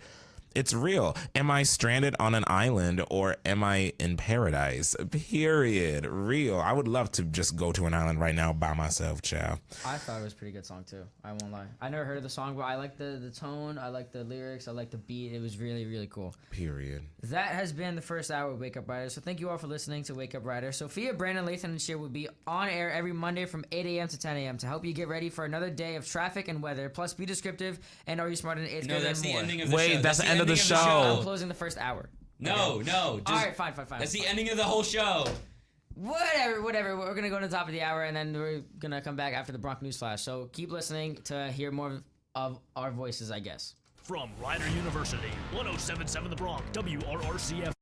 it's real. Am I stranded on an island or am I in paradise? Period. Real. I would love to just go to an island right now by myself, child. I thought it was a pretty good song too. I won't lie. I never heard of the song, but I like the tone. I like the lyrics. I like the beat. It was really, really cool. Period. That has been the first hour of Wake Up Rider. So thank you all for listening to Wake Up Rider. Sophia, Branden, Laytin, and Sheer will be on air every Monday from 8 a.m. to 10 a.m. to help you get ready for another day of traffic and weather. Plus, be descriptive and are you smarter than 8th grade? No, that's the more. ending of the show. Wait, that's the end of the show. I'm closing the first hour. No. All right, fine. That's the ending of the whole show. Whatever. We're going to go to the top of the hour, and then we're going to come back after the Bronx News Flash. So keep listening to hear more of our voices, I guess. From Rider University, 1077 The Bronx, WRRC-FM.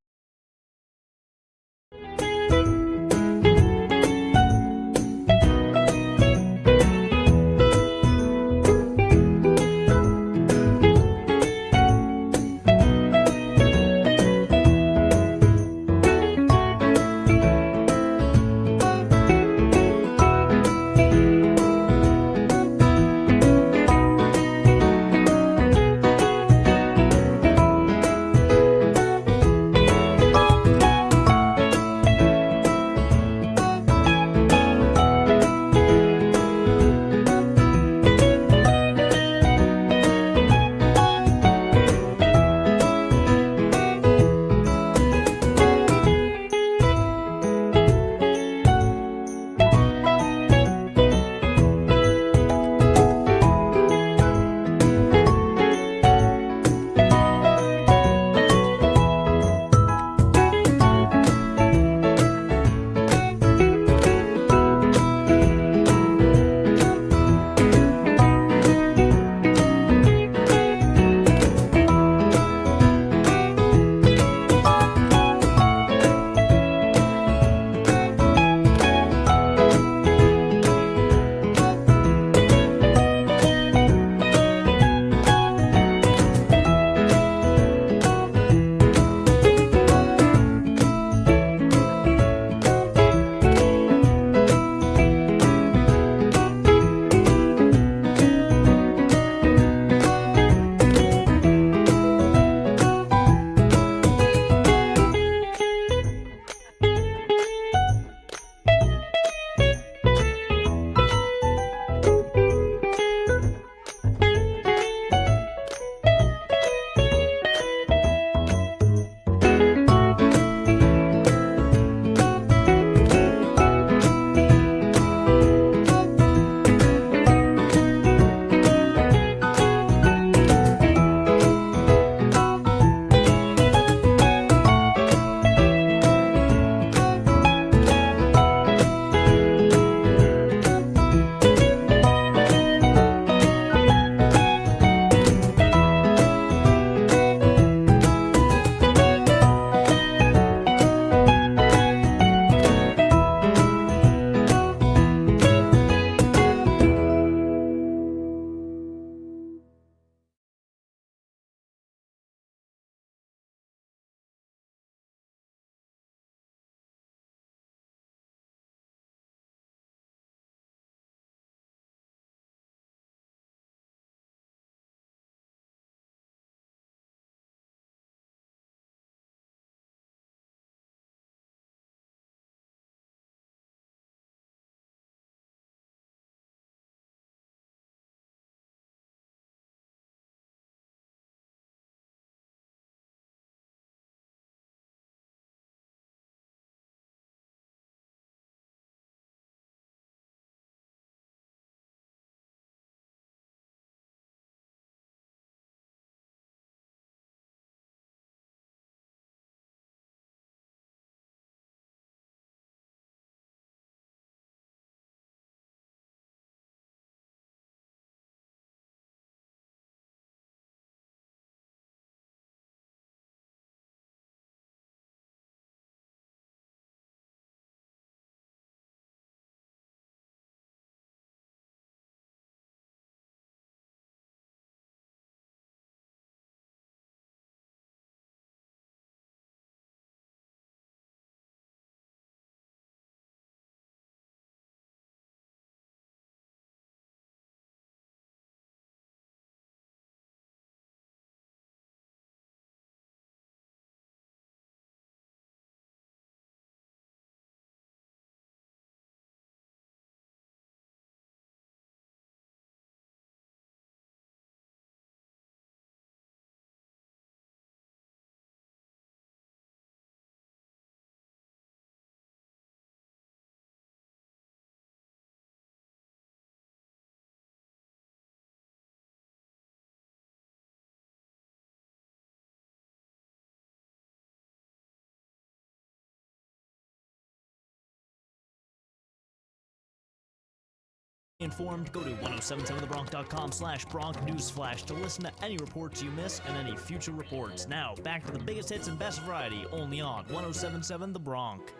Informed, go to 1077thebronx.com/Bronx Newsflash to listen to any reports you miss and any future reports. Now, back to the biggest hits and best variety, only on 1077 The Bronx.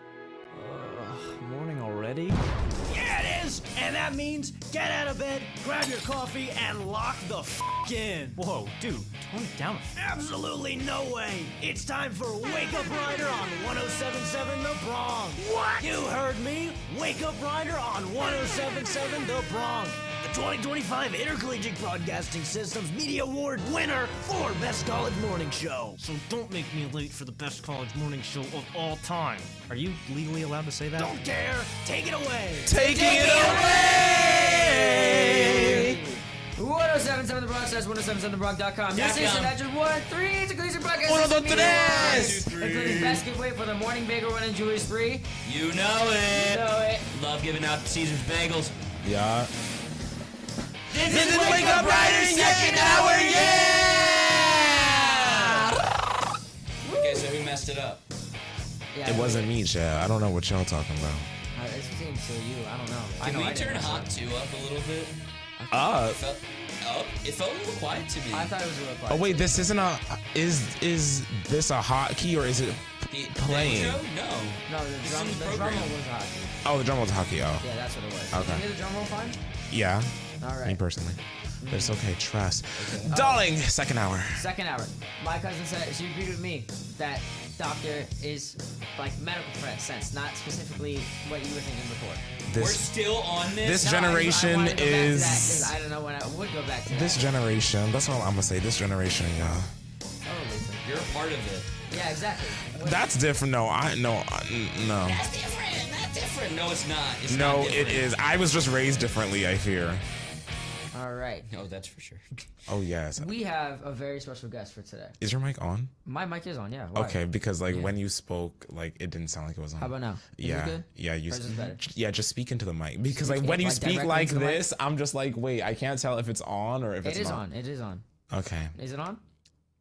Morning already? Yeah, it is! And that means get out of bed, grab your coffee, and lock the f in. Whoa, dude, tone it down. Absolutely no way. It's time for Wake Up Rider on 1077 The Bronx. What? You heard me. Wake Up Rider on 1077 The Bronx. The 2025 Intercollegiate Broadcasting System's Media Award winner for Best College Morning Show. So don't make me late for the best college morning show of all time. Are you legally allowed to say that? Don't care. Take it away. Taking it away! 1077 The Bronx, that's 1077thebronx.com. Your station that just won 3 Intercollegiate Broadcasting Uno, dos, tres! including Best Giveaway for the Morning Bagel Run and Jewelry Spree. You know it. You know it. Love giving out Caesar's Bagels. Yeah. This is Wake Up Rider's second hour, yeah! Okay, so who messed it up? Yeah, It wasn't me, Chad. I don't know what y'all talking about. It seems to you. I don't know. Can we turn Hot 2 up a little bit? It felt a little quiet to me. I thought it was a little quiet. Oh wait, this isn't a. Is this a hotkey or is it playing? No. No, the drum roll was hot. Oh, the drum was hotkey. Oh. Yeah, that's what it was. Okay. Can you hear the drum roll fine? Yeah. All right. Me personally. But it's okay, trust. Darling, second hour. Second hour. My cousin said she agreed with me that doctor is like medical sense, not specifically what you were thinking before. We're still on this. This generation I wanna go back to that 'cause is. I don't know when I would go back to that. This generation. That's all I'm gonna say. This generation, y'all. Oh, Laytin. You're a part of it. Yeah, exactly. That's different. No. No. That's different. That's different. No, it's not. It's No, not it different. is. I was just raised differently, I fear. All right. No, that's for sure. Oh, yes. We have a very special guest for today. Is your mic on? My mic is on, yeah. Why? Okay, because when you spoke, it didn't sound like it was on. How about now? Is Yeah, it good? yeah. Or is this better? Yeah, just speak into the mic because Speak when it, you like, speak directly like into the mic? this, I'm just like, wait, I can't tell if it's on or if it's It is not. on. It is on. Okay. Is it on?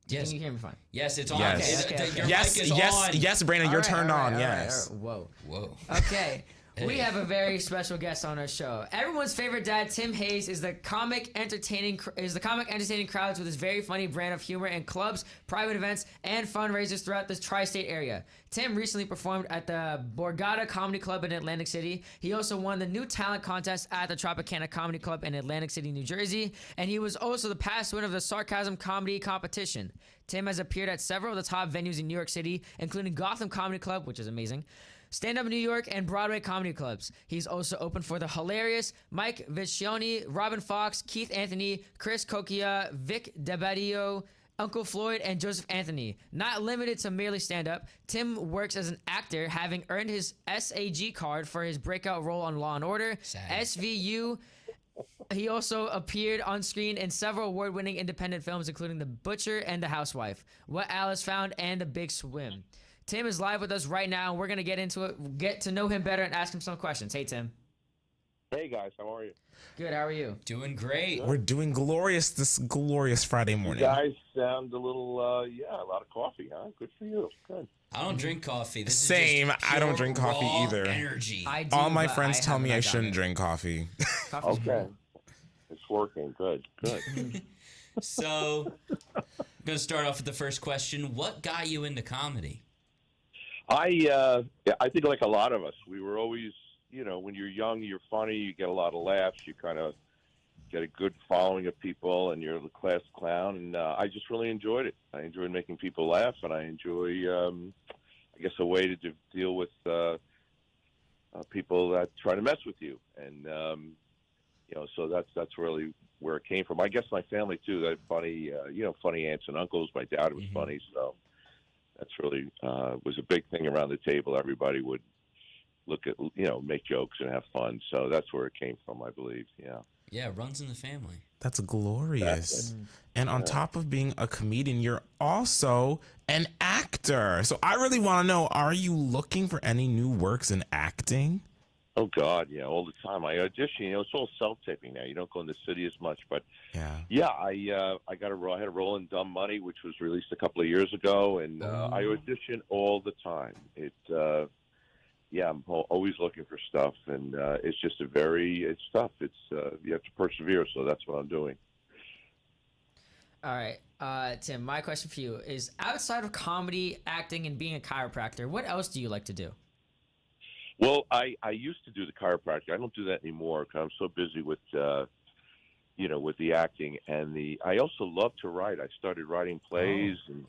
Yes. Can you hear me fine? Yes, it's on. Yes. Okay, okay. Your Yes, mic is yes, on. yes, Brandon, you're turned on. All right, Yes. all right. Whoa. Okay. We Hey. have a very special guest on our show. Everyone's favorite dad, Tim Hayes, is the comic entertaining crowds with his very funny brand of humor in clubs, private events, and fundraisers throughout the tri-state area. Tim recently performed at the Borgata Comedy Club in Atlantic City. He also won the New Talent Contest at the Tropicana Comedy Club in Atlantic City, New Jersey, and he was also the past winner of the Sarcasm Comedy Competition. Tim has appeared at several of the top venues in New York City, including Gotham Comedy Club, which is amazing, Stand Up New York, and Broadway comedy clubs. He's also opened for the hilarious Mike Vicioni, Robin Fox, Keith Anthony, Chris Coquia, Vic DeBadio, Uncle Floyd, and Joseph Anthony. Not limited to merely stand-up, Tim works as an actor, having earned his SAG card for his breakout role on Law & Order, SVU. He also appeared on screen in several award-winning independent films, including The Butcher and The Housewife, What Alice Found, and The Big Swim. Tim is live with us right now, and we're going to get into it, get to know him better, and ask him some questions. Hey, Tim. Hey, guys. How are you? Good. How are you? Doing great. We're doing glorious this glorious Friday morning. You guys sound a little, a lot of coffee, huh? Good for you. Good. I don't drink coffee. This Same. Is just I don't pure drink coffee raw either. Energy. I do, All my but friends tell me I haven't shouldn't done drink coffee. Coffee's Okay. good. It's working. Good. Good. So, I'm going to start off with the first question. What got you into comedy? I think like a lot of us, we were always, when you're young, you're funny, you get a lot of laughs, you kind of get a good following of people, and you're the class clown, and I just really enjoyed it. I enjoyed making people laugh, and I enjoy, I guess, a way to deal with people that try to mess with you, and so that's really where it came from. I guess my family too. They had funny, funny aunts and uncles. My dad was funny, so that's really was a big thing around the table. Everybody would look at, make jokes and have fun. So that's where it came from, I believe. Yeah. Yeah, it runs in the family. That's glorious. And on top of being a comedian, you're also an actor. So I really want to know, are you looking for any new works in acting? Oh, God, yeah, all the time. I audition. It's all self-taping now. You don't go in the city as much. But, I had a role in Dumb Money, which was released a couple of years ago, and I audition all the time. yeah, I'm always looking for stuff, and it's just it's tough. It's you have to persevere, so that's what I'm doing. All right, Tim, my question for you is, outside of comedy, acting, and being a chiropractor, what else do you like to do? Well, I used to do the chiropractic. I don't do that anymore because I'm so busy with with the acting and I also love to write. I started writing plays and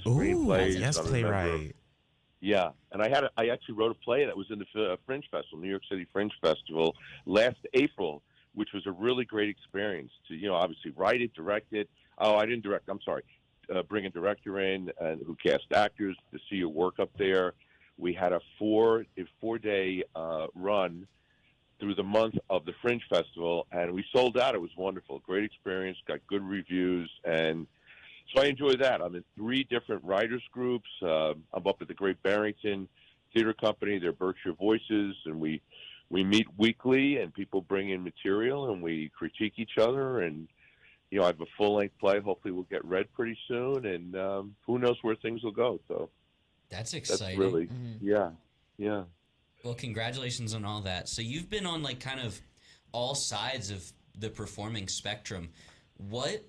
screenplays. Yes, playwright. Yeah, and I actually wrote a play that was in the Fringe Festival, New York City Fringe Festival, last April, which was a really great experience to obviously write it, direct it. Oh, I didn't direct. I'm sorry. Bring a director in who cast actors to see your work up there. We had a four-day run through the month of the Fringe Festival, and we sold out. It was wonderful. Great experience, got good reviews, and so I enjoy that. I'm in 3 different writers groups. I'm up at the Great Barrington Theater Company. They're Berkshire Voices, and we meet weekly, and people bring in material, and we critique each other, and I have a full-length play. Hopefully we'll get read pretty soon, and who knows where things will go. So that's exciting. That's really, yeah. Well, congratulations on all that. So you've been on like kind of all sides of the performing spectrum. What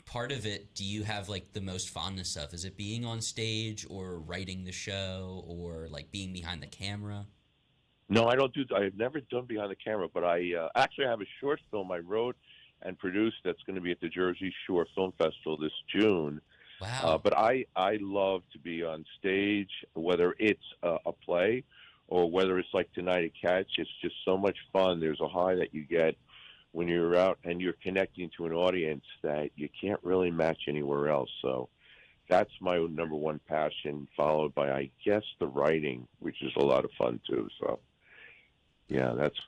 part of it do you have like the most fondness of? Is it being on stage or writing the show or like being behind the camera? No, I've never done behind the camera, but I actually have a short film I wrote and produced that's going to be at the Jersey Shore Film Festival this June. Wow. But I love to be on stage, whether it's a play or whether it's like Tonight at Catch. It's just so much fun. There's a high that you get when you're out and you're connecting to an audience that you can't really match anywhere else. So that's my number one passion, followed by, I guess, the writing, which is a lot of fun too. So yeah, that's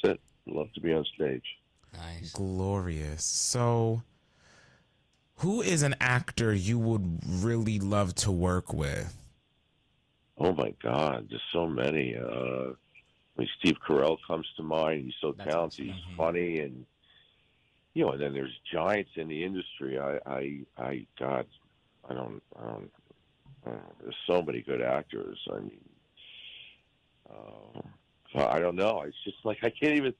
it. Love to be on stage. Nice. Glorious. So who is an actor you would really love to work with? Oh my God, there's so many. Steve Carell comes to mind. He's so talented. He's funny, and and then there's giants in the industry. God, I don't. There's so many good actors. I mean, I don't know. It's just like I can't even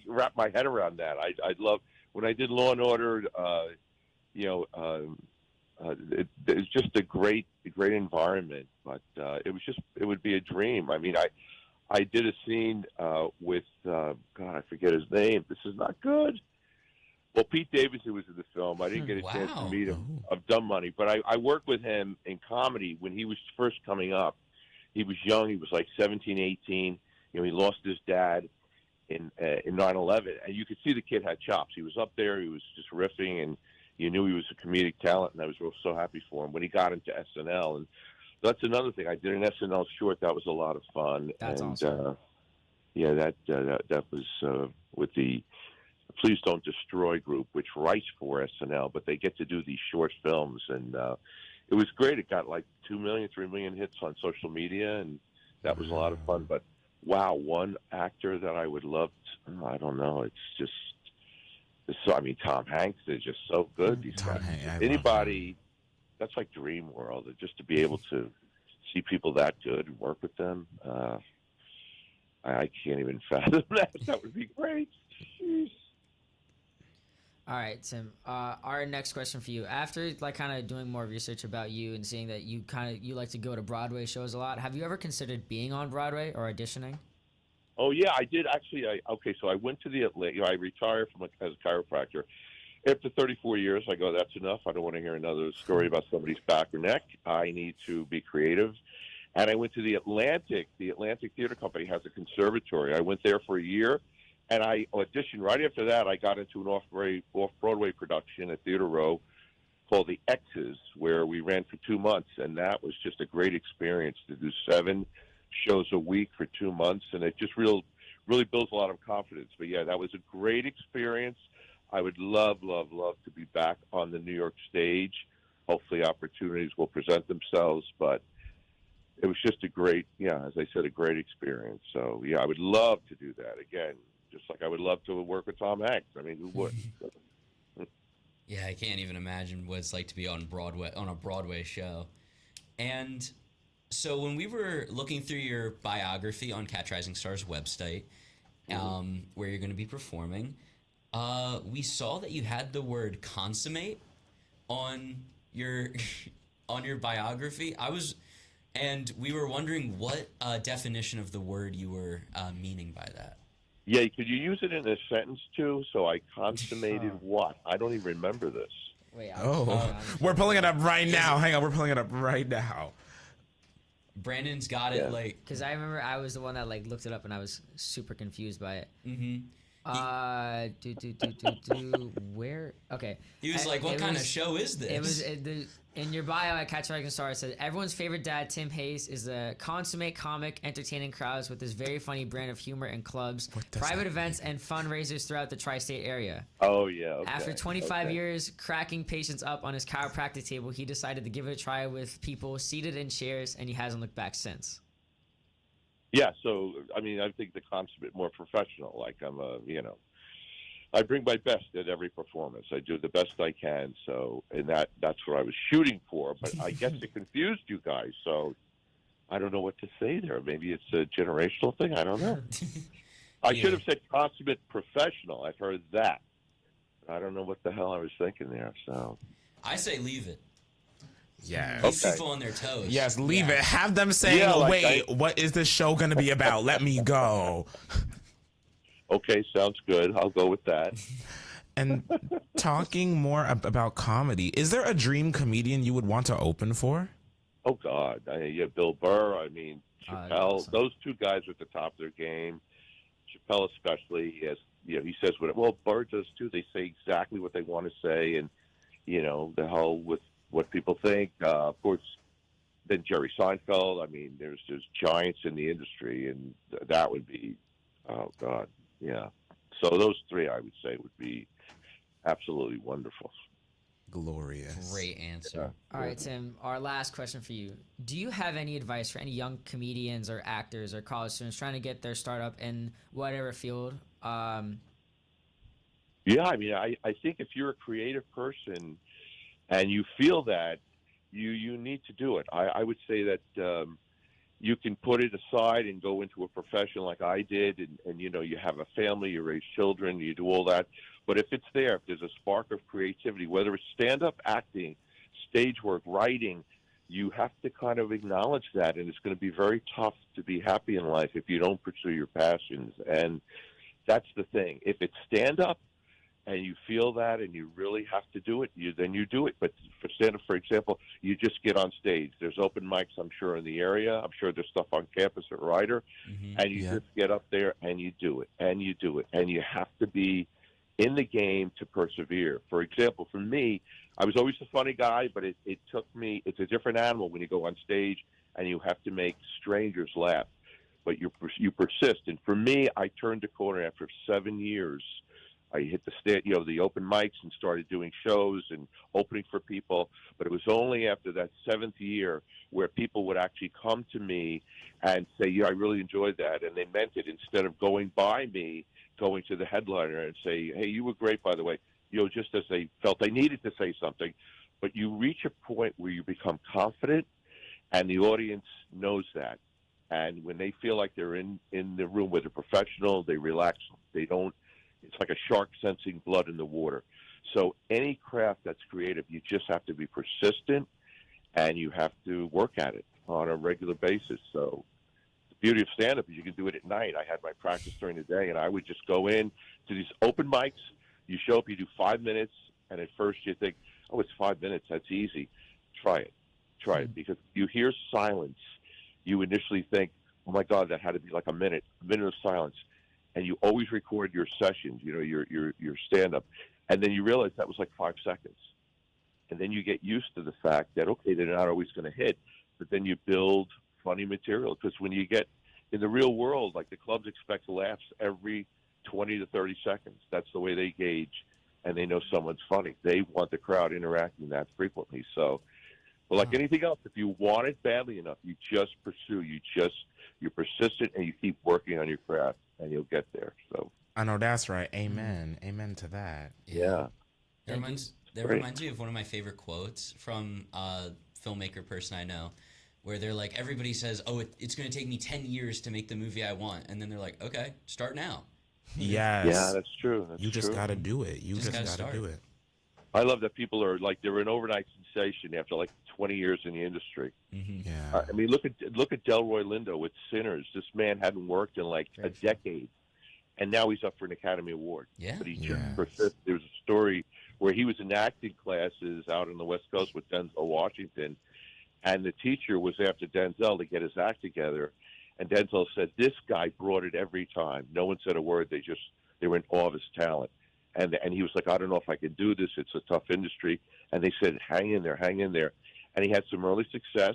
wrap my head around that. I'd love when I did Law and Order. It's just a great environment, but it would be a dream. I mean, I did a scene with God, I forget his name. This is not good. Well, Pete Davidson was in the film. I didn't get a chance to meet him. Of Dumb Money, but I worked with him in comedy when he was first coming up. He was young. He was like 17, 18. He lost his dad in 9/11, and you could see the kid had chops. He was up there. He was just riffing, and you knew he was a comedic talent, and I was so happy for him when he got into SNL. And that's another thing. I did an SNL short. That was a lot of fun. That's and, awesome. Yeah, that was with the Please Don't Destroy group, which writes for SNL, but they get to do these short films, and it was great. It got like 2 million, 3 million hits on social media, and that was a lot of fun. But wow, one actor that I would love to, I don't know. I mean, Tom Hanks is just so good. These guys. Anybody, that's like dream world. Just to be able to see people that good and work with them, I can't even fathom that. That would be great. Jeez. All right, Tim. Our next question for you. After like kind of doing more research about you and seeing that you like to go to Broadway shows a lot, have you ever considered being on Broadway or auditioning? Oh yeah, I did actually. So I went to the Atlanta. I retired as a chiropractor. After 34 years, I go, that's enough. I don't want to hear another story about somebody's back or neck. I need to be creative. And I went to the Atlantic. The Atlantic Theater Company has a conservatory. I went there for a year, and I auditioned. Right after that, I got into an off-Broadway production at Theater Row called The X's, where we ran for 2 months, and that was just a great experience to do 7 shows a week for 2 months, and it just really builds a lot of confidence. But yeah, that was a great experience. I would love to be back on the New York stage. Hopefully opportunities will present themselves, but it was just a great, as I said, a great experience. So yeah, I would love to do that again, just like I would love to work with Tom Hanks. I mean, who wouldn't? Yeah, I can't even imagine what it's like to be on Broadway, on a Broadway show. And So when we were looking through your biography on Catch Rising Star's website, where you're going to be performing, we saw that you had the word consummate on your biography. And we were wondering what definition of the word you were meaning by that. Yeah, could you use it in a sentence too? So I consummated what? I don't even remember this. Wait. We're pulling it up right now. Hang on, we're pulling it up right now. Brandon's got it because I remember I was the one that looked it up and I was super confused by it. Where? Okay. He was like, "What kind of show is this?" It was in your bio at Catch Rising Star. It said everyone's favorite dad, Tim Hayes, is a consummate comic, entertaining crowds with his very funny brand of humor in clubs, private events, and fundraisers throughout the tri-state area. Oh yeah. Okay. After 25 years cracking patients up on his chiropractic table, he decided to give it a try with people seated in chairs, and he hasn't looked back since. Yeah, so I mean, I think the consummate more professional. Like I bring my best at every performance. I do the best I can. So, and that's what I was shooting for. But I guess it confused you guys. So, I don't know what to say there. Maybe it's a generational thing. I don't know. I should have said consummate professional. I've heard that. I don't know what the hell I was thinking there. So, I say leave it. Yeah. Keep people on their toes. Yes, leave it. Have them saying, wait, what is this show going to be about? Let me go. Okay, sounds good. I'll go with that. And talking more about comedy, is there a dream comedian you would want to open for? Oh, God. Yeah, Bill Burr. I mean, Chappelle. Awesome. Those two guys are at the top of their game. Chappelle especially. He says what. Well, Burr does too. They say exactly what they want to say, and the hell with what people think. Of course, then Jerry Seinfeld. I mean, there's giants in the industry, and that would be, oh God, yeah. So those three, I would say, would be absolutely wonderful. Glorious. Great answer. All right, Tim, our last question for you. Do you have any advice for any young comedians or actors or college students trying to get their startup in whatever field? Yeah, I mean, I think if you're a creative person and you feel that, you need to do it. I would say that you can put it aside and go into a profession like I did, and you have a family, you raise children, you do all that. But if it's there, if there's a spark of creativity, whether it's stand-up acting, stage work, writing, you have to kind of acknowledge that, and it's going to be very tough to be happy in life if you don't pursue your passions. And that's the thing. If it's stand-up, and you feel that and you really have to do it, then you do it. But for stand-up, for example, you just get on stage. There's open mics, I'm sure, in the area. I'm sure there's stuff on campus at Ryder. And you just get up there and you do it, and you do it. And you have to be in the game to persevere. For example, for me, I was always a funny guy, but it took me, it's a different animal when you go on stage and you have to make strangers laugh. But you persist. And for me, I turned the corner after 7 years. I hit the open mics and started doing shows and opening for people. But it was only after that 7th year where people would actually come to me and say, yeah, I really enjoyed that. And they meant it, instead of going by me, going to the headliner and say, hey, you were great, by the way. Just as they felt they needed to say something. But you reach a point where you become confident, and the audience knows that. And when they feel like they're in the room with a professional, they relax. They don't. It's like a shark sensing blood in the water. So any craft that's creative, you just have to be persistent, and you have to work at it on a regular basis. So the beauty of stand-up is you can do it at night. I had my practice during the day, and I would just go in to these open mics. You show up, you do 5 minutes, and at first you think, oh, it's 5 minutes. That's easy. Try it. Because you hear silence. You initially think, oh, my God, that had to be like a minute of silence. And you always record your sessions, your stand-up. And then you realize that was like 5 seconds. And then you get used to the fact that, okay, they're not always going to hit. But then you build funny material. Because when you get in the real world, like the clubs expect laughs every 20 to 30 seconds. That's the way they gauge. And they know someone's funny. They want the crowd interacting that frequently. So, but like anything else, if you want it badly enough, you just pursue. You're persistent, and you keep working on your craft, and you'll get there. So I know that's right. Amen. Amen to that. Yeah. That reminds me of one of my favorite quotes from a filmmaker person I know. where they're like, everybody says, oh, it's going to take me 10 years to make the movie I want. And then they're like, okay, start now. Yes. Yeah, that's true. You just got to do it. You just got to do it. I love that people are like, they're an overnight sensation after like 20 years in the industry. Yeah. I mean, look at Delroy Lindo with Sinners. This man hadn't worked in like a decade, and now he's up for an Academy Award. Yeah. But he just persists. There was a story where he was in acting classes out on the West Coast with Denzel Washington, and the teacher was after Denzel to get his act together, and Denzel said, this guy brought it every time. No one said a word. They were in awe of his talent. And he was like, I don't know if I can do this. It's a tough industry. And they said, hang in there, hang in there. And he had some early success,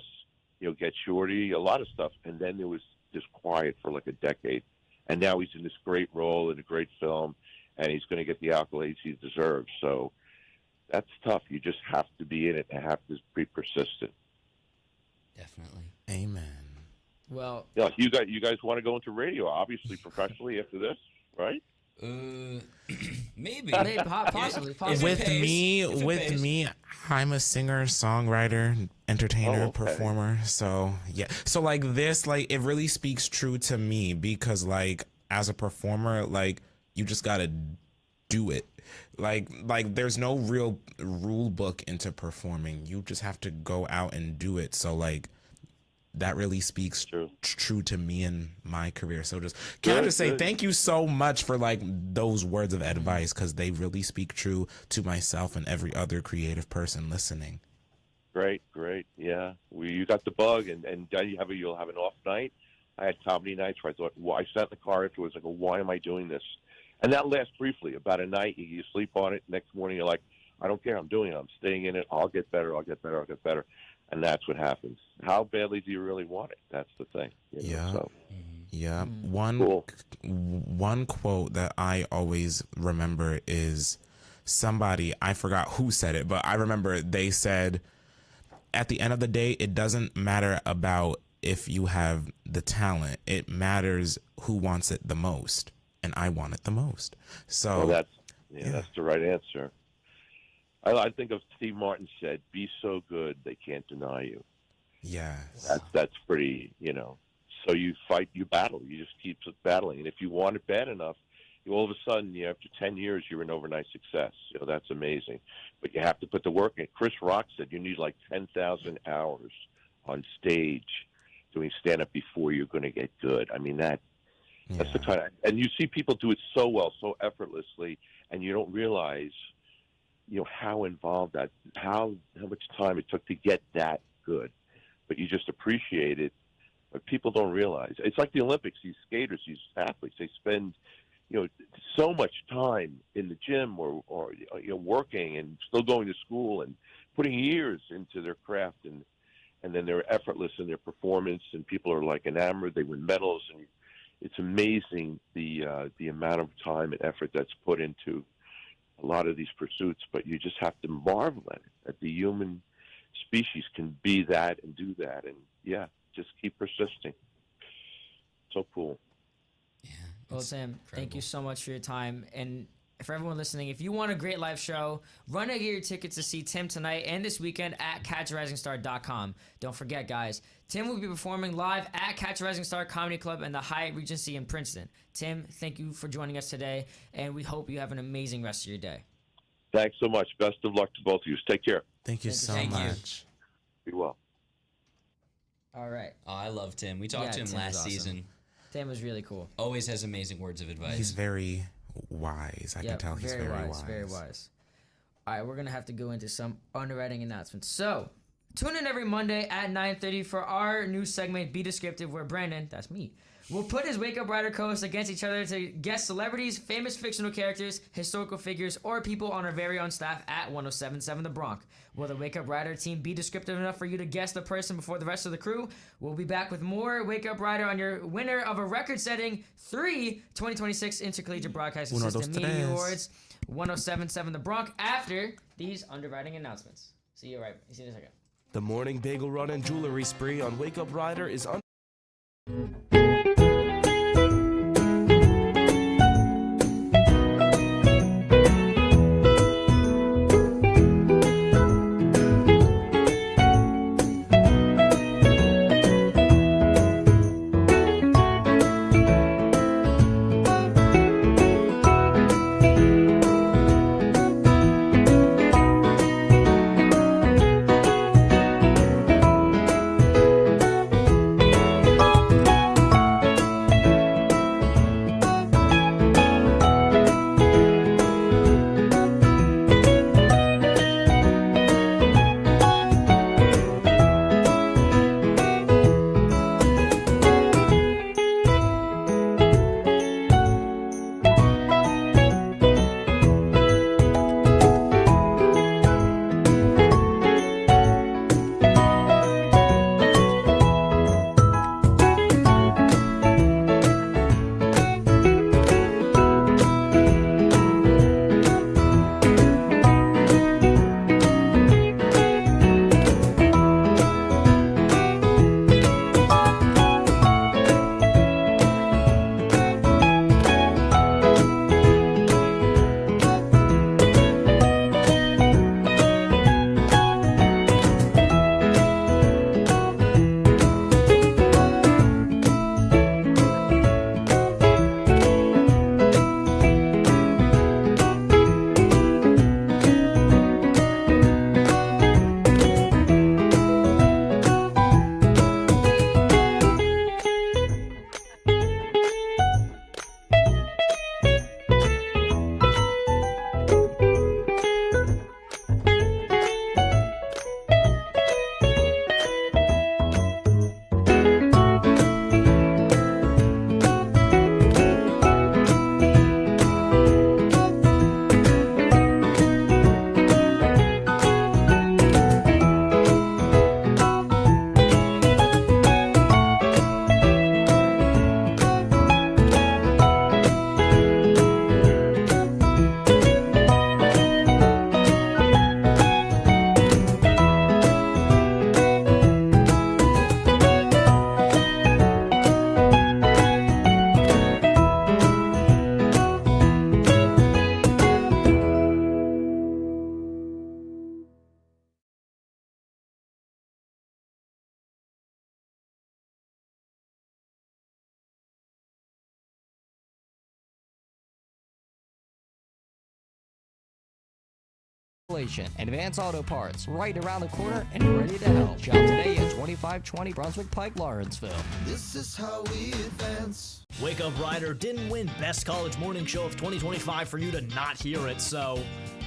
Get Shorty, a lot of stuff. And then it was just quiet for like a decade. And now he's in this great role in a great film, and he's going to get the accolades he deserves. So that's tough. You just have to be in it and have to be persistent. Definitely. Amen. Well, yeah, you guys want to go into radio, obviously, professionally after this, right? Maybe. Possibly. With me, I'm a singer, songwriter, entertainer, performer. So yeah. So like this, like it really speaks true to me because like as a performer, like you just gotta do it. Like there's no real rule book into performing. You just have to go out and do it. So like that really speaks true to me and my career. So can I just say thank you so much for like those words of advice, because they really speak true to myself and every other creative person listening. Great. Yeah, you got the bug, and you'll have an off night. I had comedy nights where I thought, I sat in the car afterwards. I go, why am I doing this? And that lasts briefly, about a night. You sleep on it. Next morning, you're like, I don't care. I'm doing it. I'm staying in it. I'll get better. And that's what happens. How badly do you really want it? That's the thing. Yeah. One quote that I always remember is somebody, I forgot who said it, but I remember they said, at the end of the day, it doesn't matter about if you have the talent. It matters who wants it the most. And I want it the most. So that's the right answer. I think of Steve Martin said, "Be so good they can't deny you." Yeah, that's pretty. So you fight, you battle, you just keep battling, and if you want it bad enough, all of a sudden, after 10 years, you're an overnight success. That's amazing, but you have to put the work in. Chris Rock said you need like 10,000 hours on stage doing stand up before you're going to get good. I mean that's the kind of, and you see people do it so well, so effortlessly, and you don't realize. How involved how much time it took to get that good, but you just appreciate it. But people don't realize it's like the Olympics. These skaters, these athletes, they spend, so much time in the gym or working and still going to school and putting years into their craft, and then they're effortless in their performance, and people are like enamored. They win medals, and it's amazing the amount of time and effort that's put into a lot of these pursuits, but you just have to marvel at it, that the human species can be that and do that. And just keep persisting. So cool. Yeah. Well, Sam, thank you so much for your time. And for everyone listening, if you want a great live show, run to get your tickets to see Tim tonight and this weekend at CatchARisingStar.com. Don't forget, guys, Tim will be performing live at Catch a Rising Star Comedy Club and the Hyatt Regency in Princeton. Tim, thank you for joining us today, and we hope you have an amazing rest of your day. Thanks so much. Best of luck to both of you. Take care. Thank you so much. Be well. All right. Oh, I love Tim. We talked to him Tim last was awesome. season. Tim was really cool. Always has amazing words of advice. He's very wise. I can tell he's very wise. Very wise. All right, we're going to have to go into some underwriting announcements. So, tune in every Monday at 9:30 for our new segment, Be Descriptive, where Branden, that's me, will put his Wake Up Rider co-hosts against each other to guess celebrities, famous fictional characters, historical figures, or people on our very own staff at 1077 The Bronx. Will the Wake Up Rider team be descriptive enough for you to guess the person before the rest of the crew? We'll be back with more Wake Up Rider on your winner of a record-setting 3 2026 Intercollegiate Broadcasting System Media Awards, 1077 The Bronx, after these underwriting announcements. See you in a second. The morning bagel run and jewelry spree on Wake Up Rider is Advance Auto Parts, right around the corner and ready to help. Shop today at 2520 Brunswick Pike, Lawrenceville. This is how we advance. Wake Up Rider didn't win Best College Morning Show of 2025 for you to not hear it, so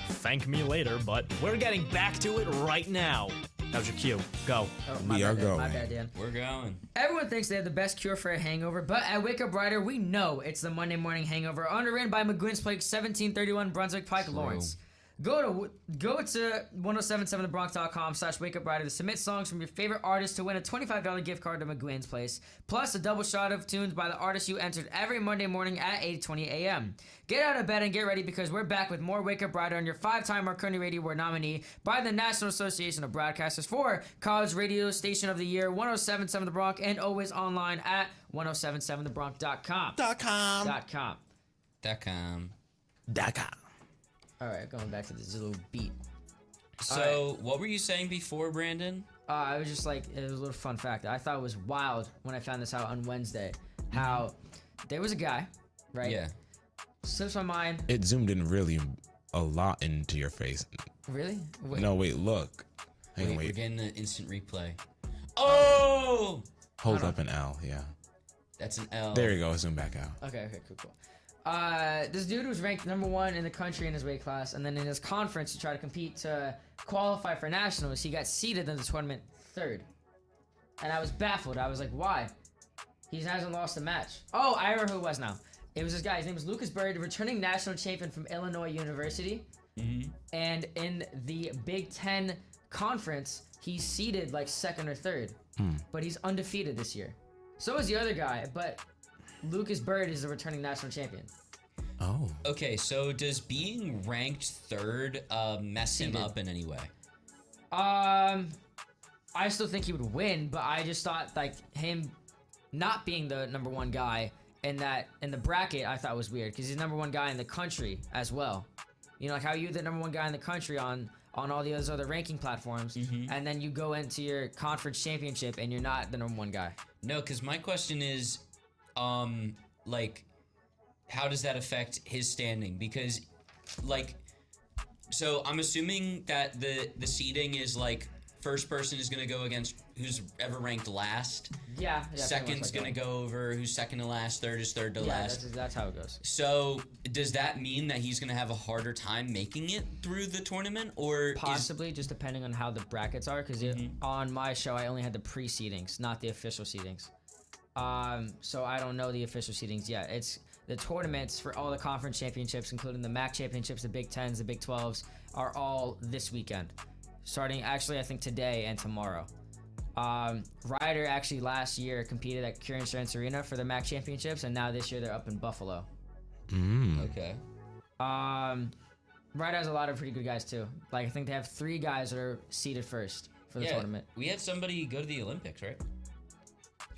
thank me later, but we're getting back to it right now. How's your cue? Go. Oh, We are going. My bad, Dan. We're going. Everyone thinks they have the best cure for a hangover, but at Wake Up Rider, we know it's the Monday morning hangover, underwritten by McGuinn's Place, 1731 Brunswick Pike, Lawrence. Go to 1077thebronx.com/wakeuprider to submit songs from your favorite artists to win a $25 gift card to McGuinn's Place, plus a double shot of tunes by the artists you entered every Monday morning at 8:20 a.m. Get out of bed and get ready because we're back with more Wake Up Rider and your 5-time Marconi Radio Award nominee by the National Association of Broadcasters for College Radio Station of the Year, 1077 The Bronx, and always online at 1077thebronx.com. All right, going back to this little beat. So, what were you saying before, Brandon? I was just like, it was a little fun fact. I thought it was wild when I found this out on Wednesday. How there was a guy, right? Yeah. Slips my mind. It zoomed in really a lot into your face. Really? Wait. No, wait, look. Hang on, We're wait. getting the instant replay. Oh! Hold up an L, yeah. That's an L. There you go, zoom back out. Okay, cool. This dude was ranked #1 in the country in his weight class, and then in his conference to try to compete to qualify for nationals, he got seeded in the tournament 3rd. And I was baffled. I was like, why? He hasn't lost a match. Oh, I remember who it was now. It was this guy. His name was Lucas Bird, returning national champion from Illinois University. And in the Big Ten conference, he's seeded like 2nd or 3rd. But he's undefeated this year. So is the other guy, but Lucas Bird is the returning national champion. Oh. Okay, so does being ranked 3rd mess him up in any way? I still think he would win, but I just thought like him not being the #1 guy in the bracket I thought was weird because he's #1 guy in the country as well. You know, like how you're the #1 guy in the country on all the other ranking platforms, and then you go into your conference championship and you're not the #1 guy. No, because my question is, like, how does that affect his standing? Because, like, so I'm assuming that the seeding is like first person is gonna go against who's ever ranked last. Yeah. Second's gonna go over who's second to last. Third is third to last. That's how it goes. So does that mean that he's gonna have a harder time making it through the tournament, or possibly just depending on how the brackets are? Because on my show I only had the pre-seedings, not the official seedings. So I don't know the official seedings yet. It's the tournaments for all the conference championships, including the MAC championships, the Big 10s, the Big 12s, are all this weekend. Starting actually, I think today and tomorrow. Ryder actually last year competed at Cure Insurance Arena for the MAC championships, and now this year they're up in Buffalo. Okay. Ryder has a lot of pretty good guys too. Like I think they have 3 guys that are seeded first for the tournament. We had somebody go to the Olympics, right?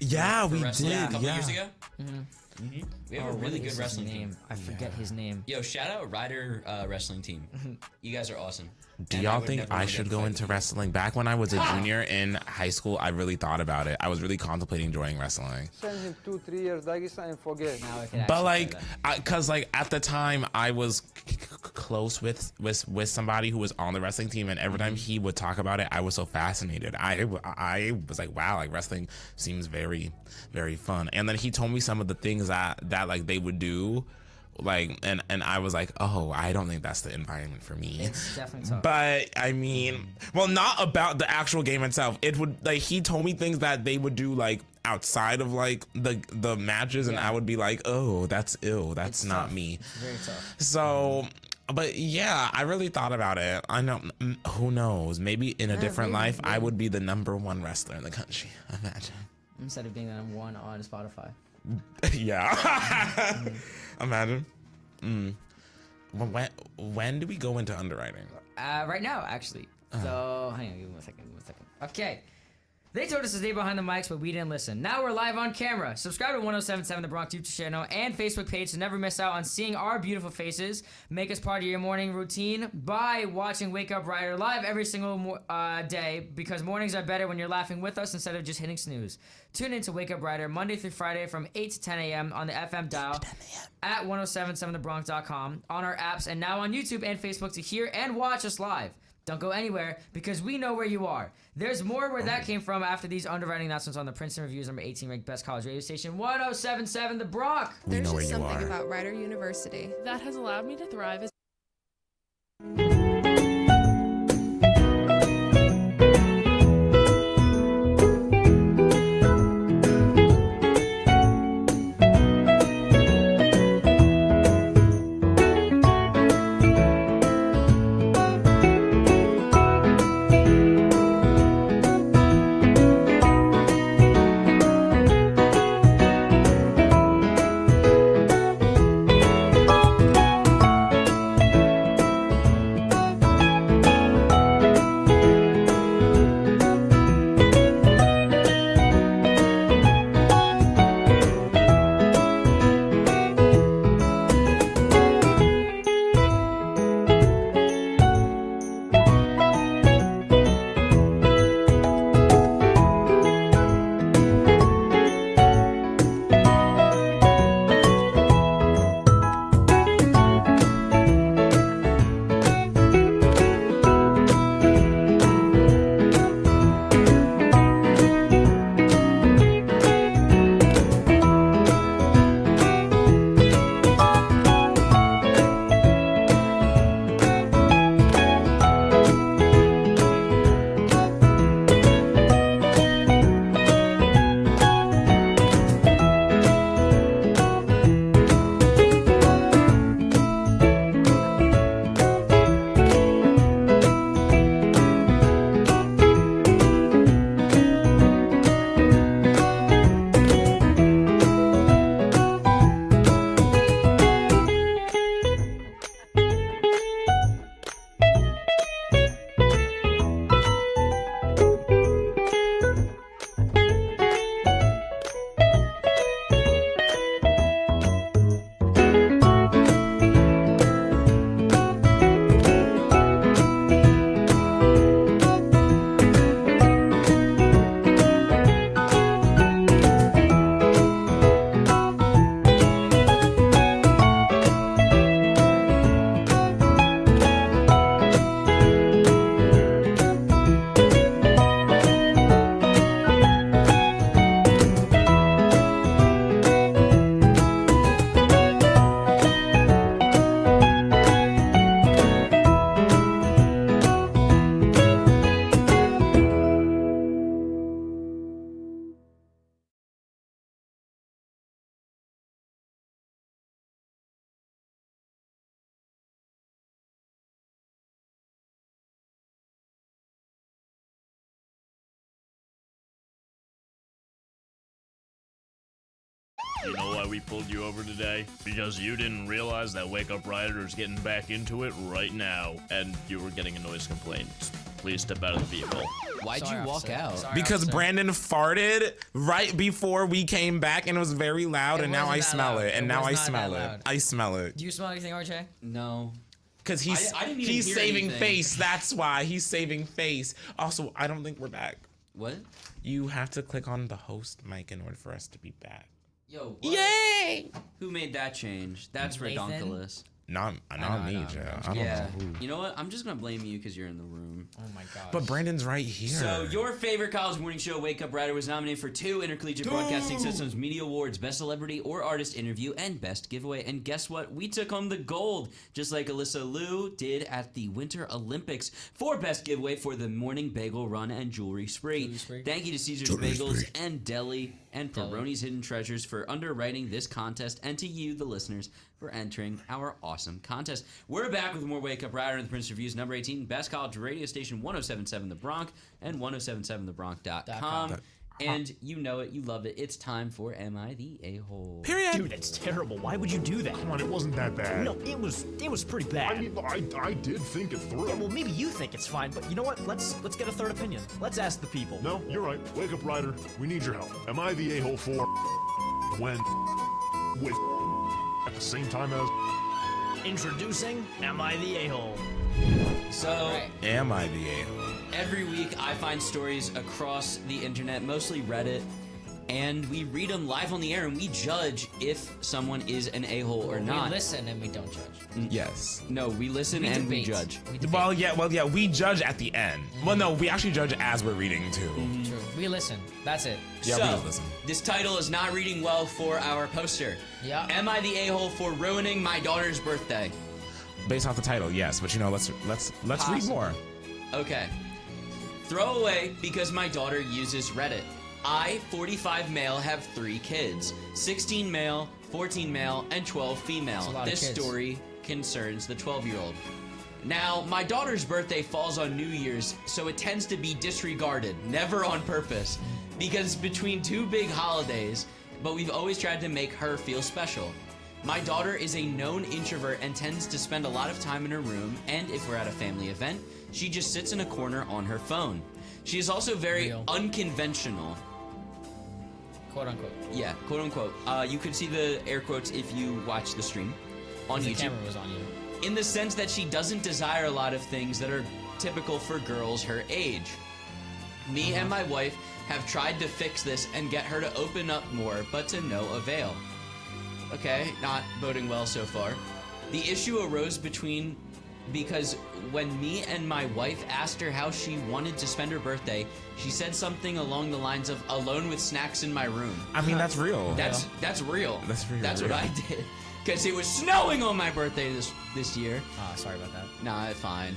Yeah, we wrestling did. a couple years ago. We have a what really is good his wrestling name? team. I forget his name. Yo, shout out Ryder wrestling team. You guys are awesome. Do And y'all would think never I wanna should get go fight into with you. wrestling? Back when I was a junior in high school, I really thought about it. I was really contemplating joining wrestling. Send him 2-3 years, Dagestan, and forget. Now I can But actually like, cause like at the time I was close with somebody who was on the wrestling team, and every time he would talk about it, I was so fascinated. I was like, wow, like wrestling seems very, very fun. And then he told me some of the things that like they would do, like, and I was like, oh, I don't think that's the environment for me. It's definitely tough. But I mean, well, not about the actual game itself. It would, like, he told me things that they would do like outside of like the matches, and I would be like, oh, that's ill. That's It's not tough. me. It's very tough. So, but yeah, I really thought about it. I know, who knows? Maybe in a different life, I would be the #1 wrestler in the country. Imagine. Instead of being the #1 on Spotify. Yeah. Imagine. When do we go into underwriting? Right now, actually. So, hang on, give me one second. Okay. They told us to stay behind the mics, but we didn't listen. Now we're live on camera. Subscribe to 1077 The Bronx YouTube channel and Facebook page to never miss out on seeing our beautiful faces. Make us part of your morning routine by watching Wake Up Rider live every single day, because mornings are better when you're laughing with us instead of just hitting snooze. Tune in to Wake Up Rider Monday through Friday from 8 to 10 a.m. on the FM dial at 1077thebronx.com, on our apps, and now on YouTube and Facebook to hear and watch us live. Don't go anywhere, because we know where you are. There's more where that came from after these underwriting announcements on the Princeton Review's number 18 ranked best college radio station, 1077 The Bronx. There's just something about Rider University that has allowed me to thrive as You know why we pulled you over today? Because you didn't realize that Wake Up Rider is getting back into it right now, and you were getting a noise complaint. Please step out of the vehicle. Why'd you walk out? Because Branden farted right before we came back, and it was very loud, and now I smell it. And now I smell it. I smell it. Do you smell anything, RJ? No. Because he's saving face. That's why he's saving face. Also, I don't think we're back. What? You have to click on the host mic in order for us to be back. Yo, what? Yay! Who made that change? That's redonkulous. Not me, Joe. I don't know who. You know what? I'm just gonna blame you because you're in the room. Oh my god. But Branden's right here. So your favorite college morning show, Wake Up Rider, was nominated for 2 Intercollegiate Broadcasting Systems Media Awards: Best Celebrity or Artist Interview and Best Giveaway. And guess what? We took home the gold, just like Alyssa Liu did at the Winter Olympics for Best Giveaway for the Morning Bagel Run and Jewelry Spree. Thank you to Caesar's Bagels and Deli and Peroni's Hidden Treasures for underwriting this contest, and to you, the listeners, for entering our awesome contest. We're back with more Wake Up Rider and the Prince Reviews, number 18, Best College Radio Station, 1077 The Bronx and 1077thebronx.com. And you know it, you love it. It's time for Am I the A-hole? Period. Dude, that's terrible. Why would you do that? Come on, it wasn't that bad. No, it was pretty bad. I mean, I did think it through. Yeah, well, maybe you think it's fine, but you know what? Let's get a third opinion. Let's ask the people. No, you're right. Wake up, Ryder. We need your help. Am I the a-hole for when with at the same time as? Introducing Am I the A-hole? So, Am I the a-hole? Every week I find stories across the internet, mostly Reddit, and we read them live on the air and we judge if someone is an a-hole or not. We listen and we don't judge. Yes. No, we listen We and debate. we judge. Well, yeah, we judge at the end. Well, no, we actually judge as we're reading too. True. We listen. That's it. Yeah, so, we just listen. This title is not reading well for our poster. Yeah. Am I the a-hole for ruining my daughter's birthday? Based off the title, yes, but you know, let's read more. Okay. Throw away because my daughter uses Reddit. I, 45 male, have 3 kids. 16 male, 14 male, and 12 female. This story concerns the 12-year-old. Now, my daughter's birthday falls on New Year's, so it tends to be disregarded, never on purpose, because between 2 big holidays, but we've always tried to make her feel special. My daughter is a known introvert and tends to spend a lot of time in her room, and if we're at a family event, she just sits in a corner on her phone. She is also very unconventional. Quote unquote. Yeah, quote unquote. You could see the air quotes if you watch the stream on YouTube. The camera was on you. In the sense that she doesn't desire a lot of things that are typical for girls her age. Me and my wife have tried to fix this and get her to open up more, but to no avail. Okay, not boding well so far. The issue arose because when me and my wife asked her how she wanted to spend her birthday, she said something along the lines of alone with snacks in my room. I mean, that's real. That's real. That's real. That's what I did. Because it was snowing on my birthday this year. Sorry about that. Nah, fine.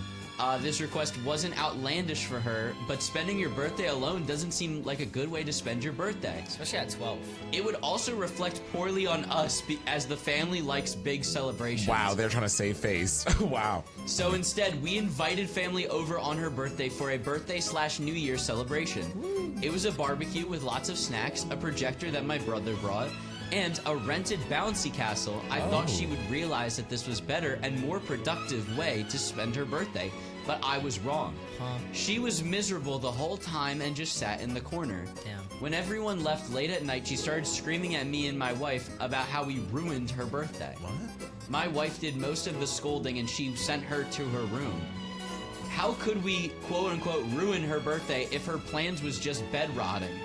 This request wasn't outlandish for her, but spending your birthday alone doesn't seem like a good way to spend your birthday. Especially at 12. It would also reflect poorly on us as the family likes big celebrations. Wow, they're trying to save face. Wow. So instead, we invited family over on her birthday for a birthday/New Year celebration. Woo. It was a barbecue with lots of snacks, a projector that my brother brought, and a rented bouncy castle. I thought she would realize that this was better and more productive way to spend her birthday, but I was wrong. She was miserable the whole time and just sat in the corner. Damn. When everyone left late at night, she started screaming at me and my wife about how we ruined her birthday. What? My wife did most of the scolding and she sent her to her room. How could we, quote unquote, ruin her birthday if her plans was just bed rotting?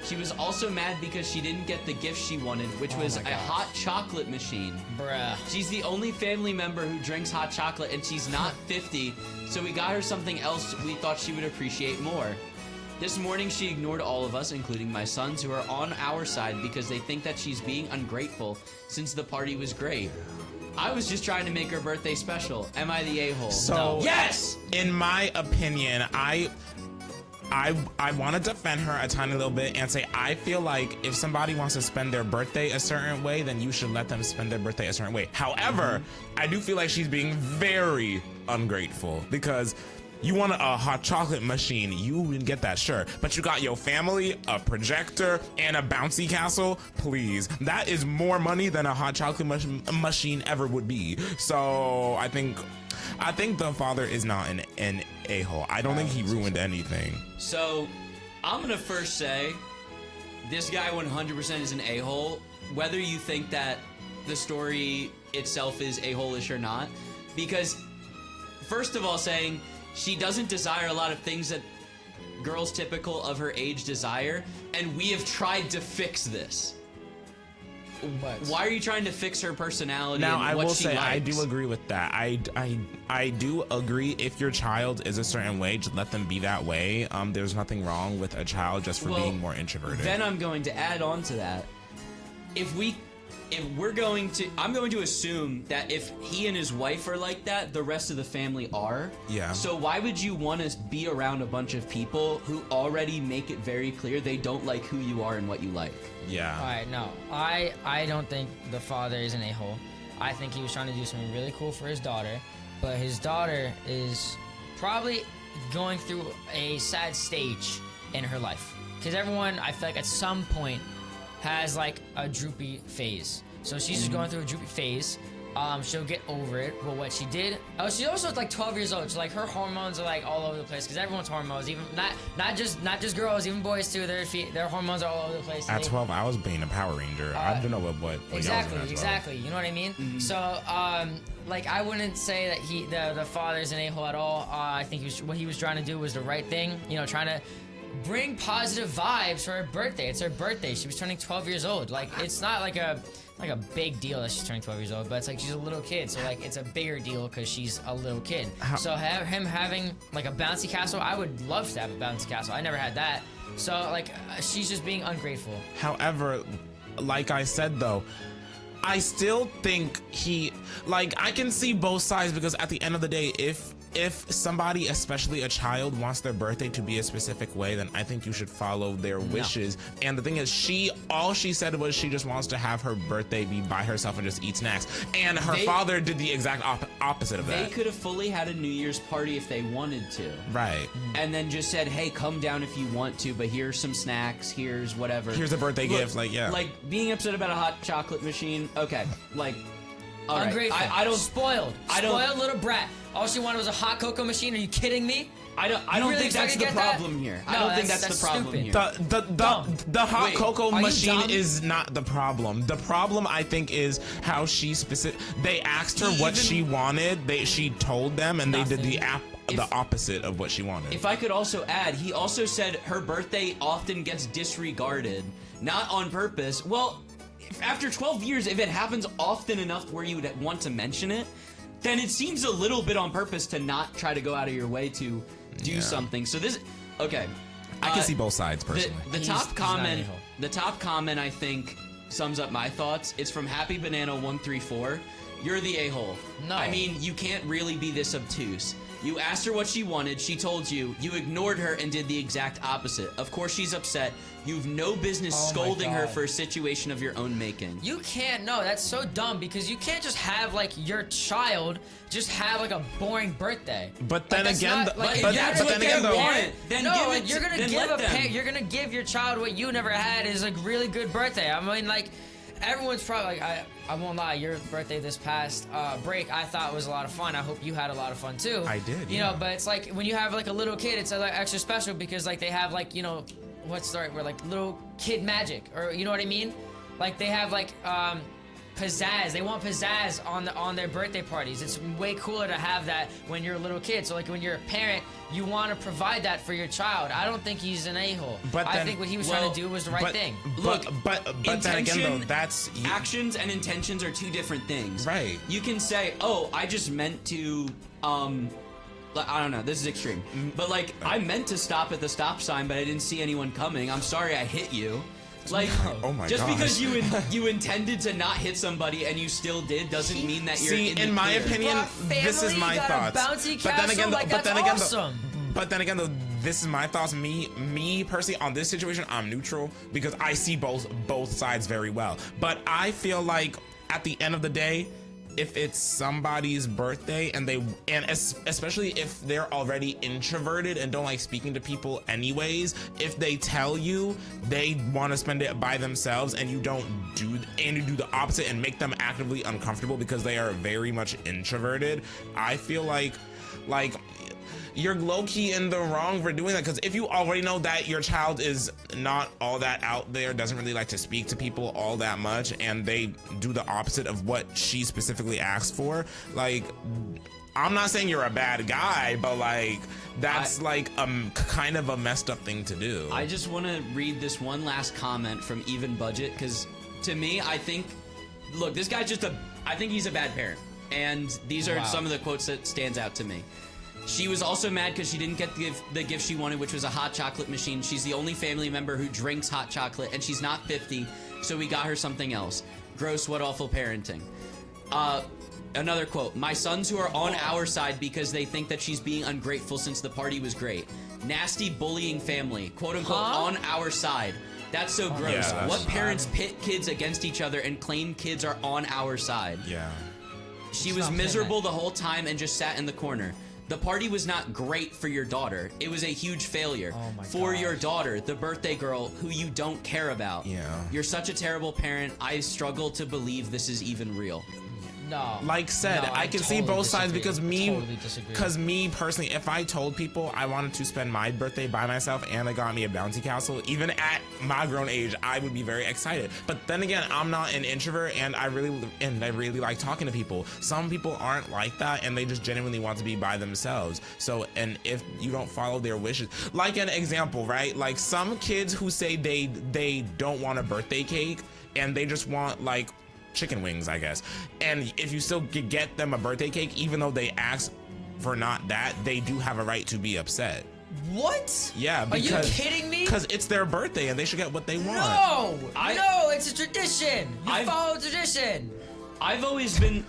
She was also mad because she didn't get the gift she wanted, which was a hot chocolate machine. Bruh. She's the only family member who drinks hot chocolate, and she's not 50, so we got her something else we thought she would appreciate more. This morning, she ignored all of us, including my sons, who are on our side because they think that she's being ungrateful since the party was great. I was just trying to make her birthday special. Am I the a-hole? So, no. Yes! In my opinion, I want to defend her a tiny little bit and say I feel like if somebody wants to spend their birthday a certain way, then you should let them spend their birthday a certain way. However, I do feel like she's being very ungrateful because you want a hot chocolate machine, you can get that, sure. But you got your family, a projector, and a bouncy castle. Please, that is more money than a hot chocolate machine ever would be. So I think the father is not an a-hole. I don't think he ruined anything. So, I'm gonna first say, this guy 100% is an a-hole, whether you think that the story itself is a-hole-ish or not. Because, first of all, saying she doesn't desire a lot of things that girls typical of her age desire, and we have tried to fix this. Why are you trying to fix her personality? Now, and I what will she say, likes? I do agree with that. I do agree if your child is a certain way, just let them be that way. There's nothing wrong with a child just for being more introverted. Then I'm going to add on to that. I'm going to assume that if he and his wife are like that, the rest of the family are. Yeah. So why would you want to be around a bunch of people who already make it very clear they don't like who you are and what you like? Yeah. Alright, no. I don't think the father is an a-hole. I think he was trying to do something really cool for his daughter, but his daughter is probably going through a sad stage in her life. because everyone, I feel like at some point has like a droopy phase. So she's just going through a droopy phase. She'll get over it. But what she did, she also like 12 years old. So like her hormones are like all over the place because everyone's hormones, even not just girls, even boys too. Their hormones are all over the place. At 12, I was being a Power Ranger. I don't know what exactly. You know what I mean? Mm-hmm. So like I wouldn't say that the father's an a-hole at all. I think what he was trying to do was the right thing. You know, trying to bring positive vibes for her birthday. It's her birthday. She was turning 12 years old. Like it's not like a big deal that she's turning 12 years old, but it's like she's a little kid, so like it's a bigger deal because she's a little kid. So him having like a bouncy castle, I would love to have a bouncy castle. I never had that. So like she's just being ungrateful. However, like I said though, I still think I can see both sides, because at the end of the day, if somebody, especially a child, wants their birthday to be a specific way, then I think you should follow their wishes. And the thing is, all she said was she just wants to have her birthday be by herself and just eat snacks. And her father did the exact opposite of that. They could have fully had a New Year's party if they wanted to. Right. And then just said, hey, come down if you want to, but here's some snacks, here's whatever. Here's a birthday gift, like, yeah. Like, being upset about a hot chocolate machine, okay, like, all right. Ungrateful. I don't... Spoiled little brat. All she wanted was a hot cocoa machine. Are you kidding me? I don't think that's the problem here. I don't think that's the problem here. The hot cocoa machine is not the problem. The problem, I think, is how they asked her what she wanted. She told them, and they did the opposite of what she wanted. If I could also add, he also said her birthday often gets disregarded, not on purpose. Well, after 12 years, if it happens often enough where you would want to mention it, then it seems a little bit on purpose to not try to go out of your way to do something. So this, okay. I can see both sides personally. The top comment I think sums up my thoughts. It's from Happy Banana 134. You're the a-hole. No. I mean, you can't really be this obtuse. You asked her what she wanted, she told you, you ignored her and did the exact opposite. Of course she's upset. You've no business scolding her for a situation of your own making. You can't, no, that's so dumb, because you can't just have like your child just have like a boring birthday. But then again, you're gonna give your child what you never had is a really good birthday. I mean, like, everyone's probably like, I won't lie, your birthday this past break, I thought was a lot of fun. I hope you had a lot of fun too. I did, You know, but it's like when you have like a little kid, it's like extra special because like they have like, you know, what's the right word, like little kid magic, or you know what I mean? Like they have like pizzazz. They want pizzazz on their birthday parties. It's way cooler to have that when you're a little kid. So like when you're a parent, you want to provide that for your child. I don't think he's an a-hole. I think what he was trying to do was the right thing. But then again, though, that's actions and intentions are two different things. Right. You can say, "Oh, I just meant to." I don't know. This is extreme, but like I meant to stop at the stop sign, but I didn't see anyone coming. I'm sorry, I hit you. Like, just because you intended to not hit somebody and you still did doesn't mean that you're. See, in my opinion, this is my thoughts. But then again, though, this is my thoughts. Me personally, on this situation, I'm neutral because I see both sides very well. But I feel like at the end of the day, if it's somebody's birthday and especially if they're already introverted and don't like speaking to people anyways, if they tell you they want to spend it by themselves and you do the opposite and make them actively uncomfortable because they are very much introverted, I feel like you're low-key in the wrong for doing that, because if you already know that your child is not all that out there, doesn't really like to speak to people all that much, and they do the opposite of what she specifically asked for, like, I'm not saying you're a bad guy, but like that's like kind of a messed up thing to do. I just want to read this one last comment from Even Budget, because to me, I think, look, this guy's I think he's a bad parent, and these are some of the quotes that stands out to me. She was also mad because she didn't get the gift she wanted, which was a hot chocolate machine. She's the only family member who drinks hot chocolate, and she's not 50, so we got her something else. Gross, what awful parenting. Another quote, my sons who are on our side because they think that she's being ungrateful since the party was great. Nasty bullying family, quote unquote, on our side. That's so gross. Yeah, what parents pit kids against each other and claim kids are on our side? Yeah. She was miserable the whole time and just sat in the corner. The party was not great for your daughter. It was a huge failure. Oh my for gosh. your daughter, the birthday girl who you don't care about. Yeah. You're such a terrible parent. I struggle to believe this is even real. No. Like said, No, I can see totally both sides disagree. because me personally, if I told people I wanted to spend my birthday by myself and they got me a bouncy castle, even at my grown age, I would be very excited. But then again, I'm not an introvert, and I really like talking to people. Some people aren't like that, and they just genuinely want to be by themselves. So, and if you don't follow their wishes, like an example, right? Like some kids who say they don't want a birthday cake and they just want like chicken wings, I guess. And if you still get them a birthday cake, even though they ask for not that, they do have a right to be upset. What? Yeah, because, are you kidding me? Because it's their birthday and they should get what they want. No, no, it's a tradition. You follow tradition. I've always been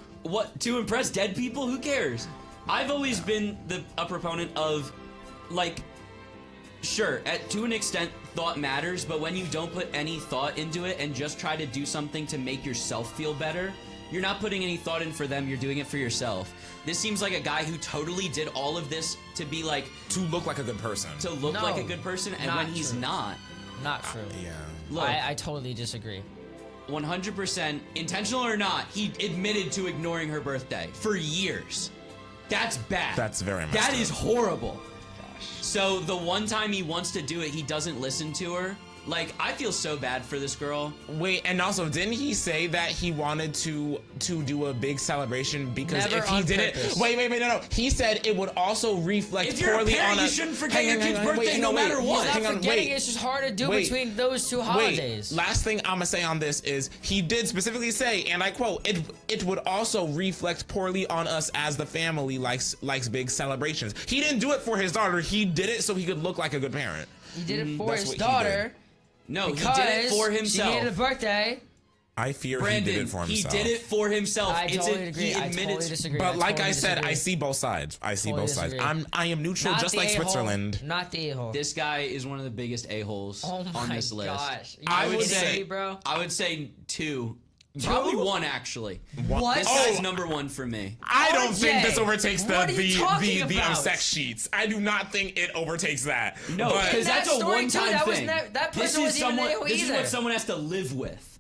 to impress dead people. Who cares? I've always been a proponent of, like, sure, to an extent, thought matters, but when you don't put any thought into it and just try to do something to make yourself feel better, you're not putting any thought in for them, you're doing it for yourself. This seems like a guy who totally did all of this to be like... To look like a good person. To look like a good person, and when he's not. Not true. Yeah. Look, I totally disagree. 100%, intentional or not, he admitted to ignoring her birthday for years. That's bad. That's very much That true. is horrible. So the one time he wants to do it, he doesn't listen to her. Like, I feel so bad for this girl. Wait, and also, didn't he say that he wanted to do a big celebration because Never if he on didn't... purpose. Wait, no. He said it would also reflect If you're a poorly parent, on you shouldn't forget your kid's birthday no matter what. He's not forgetting, it's just hard to do between those two holidays. Last thing I'm gonna say on this is he did specifically say, and I quote, it would also reflect poorly on us as the family likes big celebrations. He didn't do it for his daughter. He did it so he could look like a good parent. He did it for That's his what he daughter. No, he did it for himself. She needed a birthday. I fear Branden, he did it for himself. He did it for himself. I totally agree. He I admitted totally disagree. But like I said, disagree. I see both sides. I see Totally both sides. disagree. I am neutral, Not just the like a-hole. Switzerland. Not the a-hole. This guy is one of the biggest a-holes on this list. Gosh. I would kidding say, me, bro? I would say two. Probably one, actually. What? This guy's number one for me. I don't think this overtakes What are you talking the about? sex sheets. I do not think it overtakes that. No, But- because that's a story, too, one-time that was thing. that This person is wasn't even someone. a-hole This is either. what someone has to live with.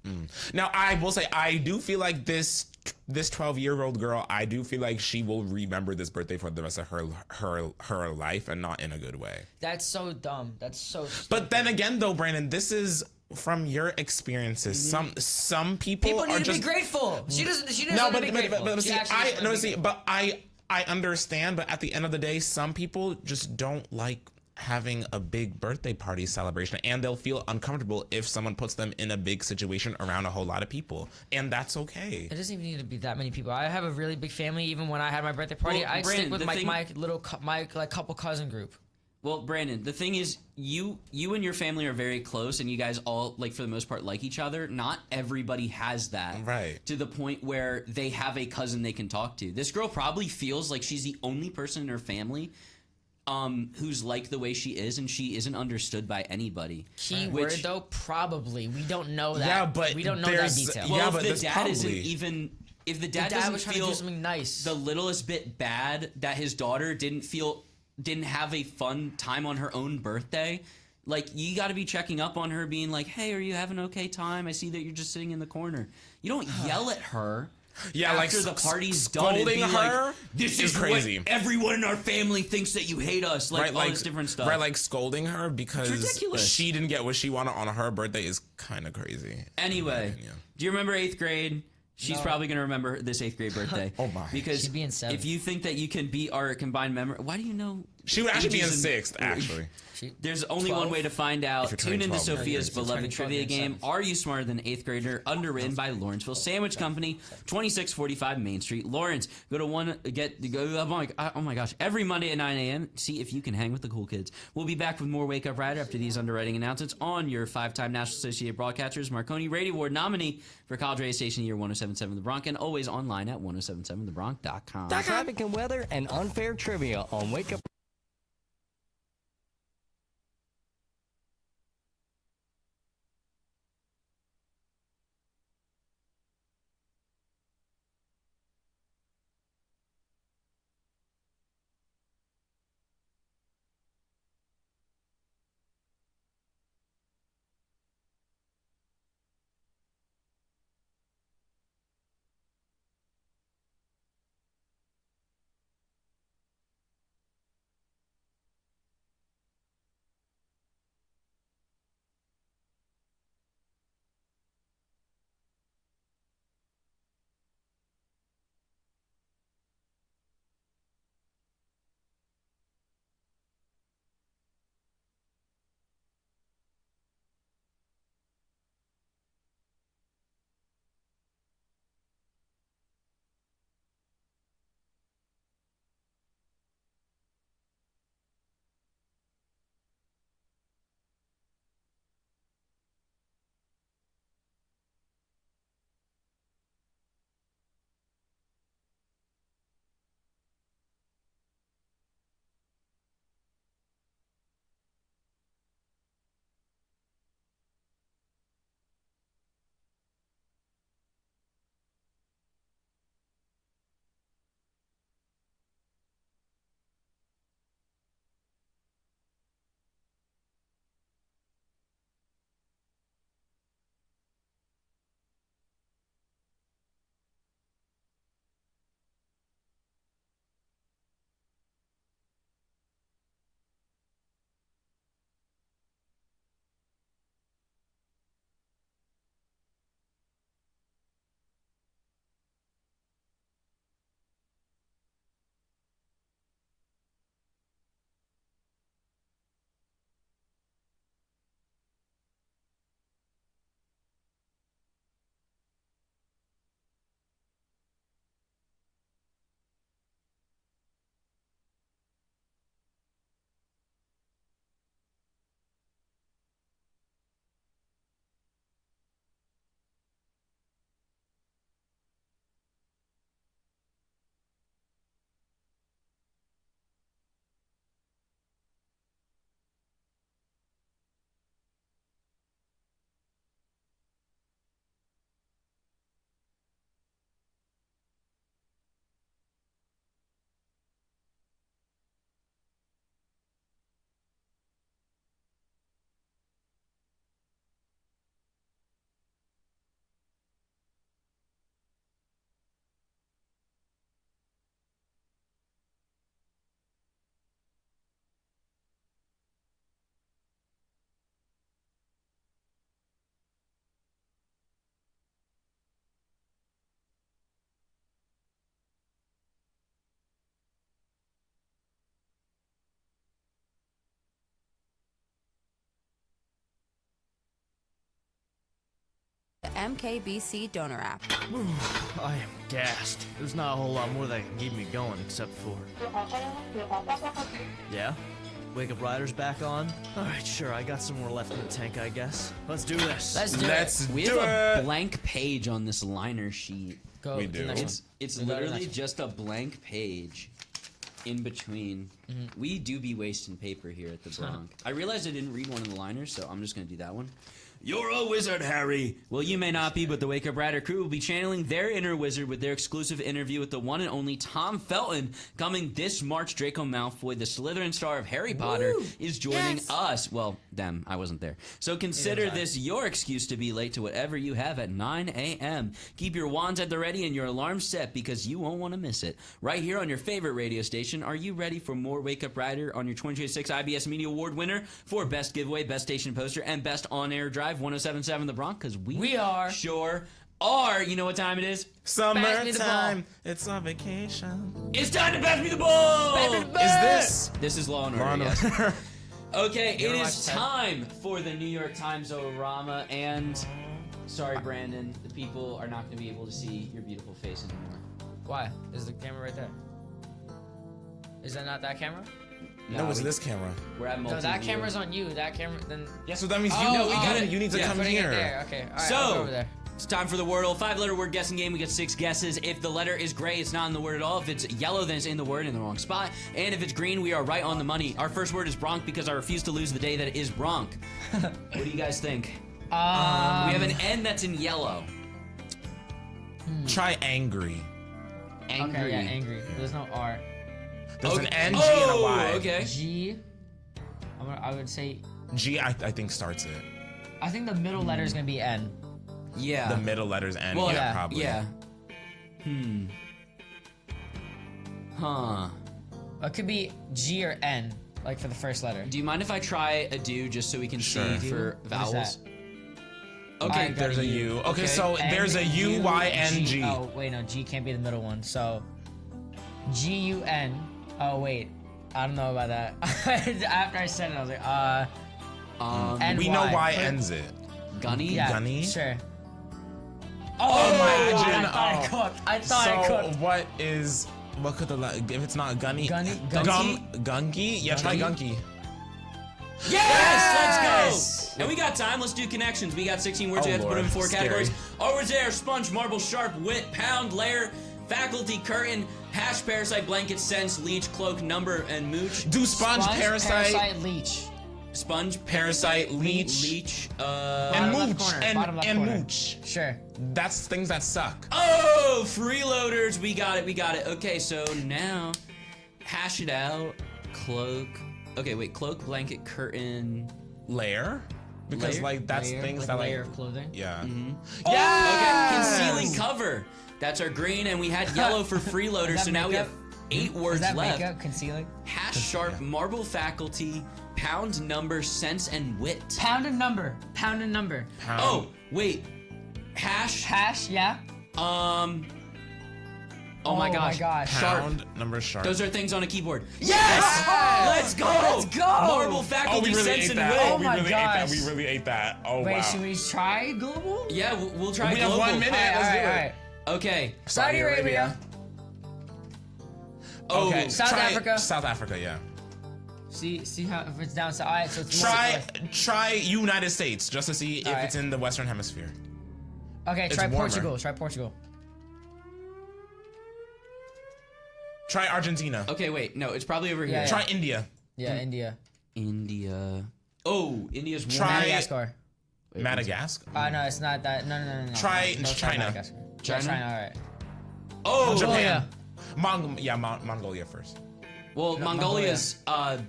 Now, I will say, I do feel like this 12-year-old girl, I do feel like she will remember this birthday for the rest of her life, and not in a good way. That's so dumb. That's so stupid. But then again, though, Brandon, this is from your experiences. Some people need are to just be grateful. She doesn't. She doesn't no, have to but be grateful. but She see, actually doesn't have to be grateful. I understand. But at the end of the day, some people just don't like having a big birthday party celebration, and they'll feel uncomfortable if someone puts them in a big situation around a whole lot of people, and that's okay. It doesn't even need to be that many people. I have a really big family. Even when I had my birthday party, Well, I'd stick Branden, with the my thing- my like couple cousin group. Well, Brandon, the thing is, you and your family are very close, and you guys all, like, for the most part, like each other. Not everybody has that. Right. To the point where they have a cousin they can talk to. This girl probably feels like she's the only person in her family who's like the way she is, and she isn't understood by anybody. Key word though, probably. We don't know that. Yeah, but we don't know that there's- detail. Well, Yeah, if but the there's dad isn't probably- even... If the dad, dad doesn't was trying to feel do something nice. the littlest bit bad that his daughter didn't have a fun time on her own birthday, like, you got to be checking up on her, being like, hey, are you having an okay time? I see that you're just sitting in the corner. You don't yell at her. Yeah, like after the party's done, and scolding be her like, this is crazy. What everyone in our family thinks that you hate us, like, all this different stuff. Right, like scolding her because ridiculous. she didn't get what she wanted on her birthday is kind of crazy. Anyway, do you remember 8th grade? She's probably going to remember this 8th grade birthday. Oh my. Because She'd be in 7th. if you think that you can beat our combined memory, why do you know? She would actually be in ages and- 6th, actually. There's only 12? one way to find out. If you're turning Tune into 12, Sophia's if you're beloved turning 12, trivia you're in game, 7th. Are You Smarter Than 8th Grader? Underwritten by Lawrenceville Sandwich Company, 2645 Main Street, Lawrence. Go to oh my gosh, every Monday at 9 a.m. See if you can hang with the cool kids. We'll be back with more Wake Up Rider after these underwriting announcements on your 5-time National Associated Broadcasters Marconi Radio Award nominee for College Radio Station Year 1077 The Bronx, and always online at 1077thebronx.com. Traffic and weather and unfair trivia on Wake Up. MKBC donor app. I am gassed. There's not a whole lot more that can keep me going except for... Yeah? Wake Up Rider's back on? Alright, sure, I got some more left in the tank, I guess. Let's do this. We have a blank page on this liner sheet. Go. We do. It's literally just a blank page in between. We do be wasting paper here at the Bronx. I realized I didn't read one of the liners, so I'm just gonna do that one. You're a wizard, Harry! Well, you may not be, but the Wake Up Rider crew will be channeling their inner wizard with their exclusive interview with the one and only Tom Felton coming this March. Draco Malfoy, the Slytherin star of Harry Potter, is joining us. Well, them. I wasn't there. So consider this your excuse to be late to whatever you have at 9 a.m. Keep your wands at the ready and your alarms set because you won't want to miss it. Right here on your favorite radio station. Are you ready for more Wake Up Rider on your 2026 IBS Media Award winner for Best Giveaway, Best Station Poster, and Best On-Air Drive 1077 The Bronx? Because we are sure are. You know what time it is? Summertime. It's on vacation. It's time to pass me the ball. This is Law and Order. Yes. Okay, it is time for the New York Times O-Rama, and sorry, Brandon, the people are not going to be able to see your beautiful face anymore. Why? Is the camera right there? Is that not that camera? No, it's this camera. We're at No, that camera's on you. That camera, then... Yeah, so that means you need to come here. There. Okay, all right, So, I'll go over there. it's time for the Wordle. 5-letter word guessing game. We get 6 guesses. If the letter is gray, it's not in the word at all. If it's yellow, then it's in the word in the wrong spot. And if it's green, we are right on the money. Our first word is Bronx because I refuse to lose the day that it is Bronx. What do you guys think? We have an N that's in yellow. Try angry. Angry. Okay, yeah, angry. There's no R. There's an N, G, and a Y. Okay. G. I would say... G, I think starts it. I think the middle letter is going to be N. Yeah. The middle letter's N. Well, yeah, probably. Yeah. Huh. It could be G or N, like for the first letter. Do you mind if I try a do just so we can see for vowels? What is that? Okay. There's a U. Okay, so there's a U, Y, N, G. Oh, wait, no. G can't be the middle one. So, G-U-N. Oh, wait. I don't know about that. After I said it, I was like, N-Y. We know Y ends it. Gunny? Yeah, Gunny? sure. Oh my God, I thought I cooked. So what could if it's not gunny? Gunky? Yeah, try gunky. Yes! Let's go! And we got time. Let's do connections. We got 16 words. We have to put them in 4 categories. Always there, sponge, marble, sharp, wit, pound, layer, faculty, curtain, hash, parasite, blanket, sense, leech, cloak, number, and mooch. Do sponge, parasite, leech. Sponge, parasite, leech, and mooch, and mooch. Sure. That's things that suck. Oh, freeloaders. We got it. Okay, so now hash it out. Cloak. Okay, wait. Cloak, blanket, curtain, layer. Because that's things that layer of clothing. Yeah. Yeah. Okay. Concealing cover. That's our green, and we had yellow for freeloaders. So now we have 8 words left. Makeup? Concealing. Hash, sharp, marble, faculty, pound, number, sense, and wit. Pound and number. Oh, wait. Hash, yeah. Oh my gosh. Pound, number, sharp. Those are things on a keyboard. Yes! Let's go! Marble, faculty, sense, and wit. Oh my gosh. We really ate that. Oh, wait, wow. should we try global? Yeah, we'll try we global. have 1 minute. Let's do it. Okay. Saudi Arabia. Oh, okay. South Africa. South Africa, yeah. See how if it's down south. Alright, so it's try United States just to see if it's in the Western Hemisphere. Okay, try Portugal. Try Portugal. Try Argentina. Okay, wait. No, it's probably over here. Yeah. Try India. Yeah, India. Oh, India's one. Try Madagascar. Madagascar. No, it's not that. No. Try No, China. China. Alright. Oh, Japan. Mongolia first. Well, Mongolia's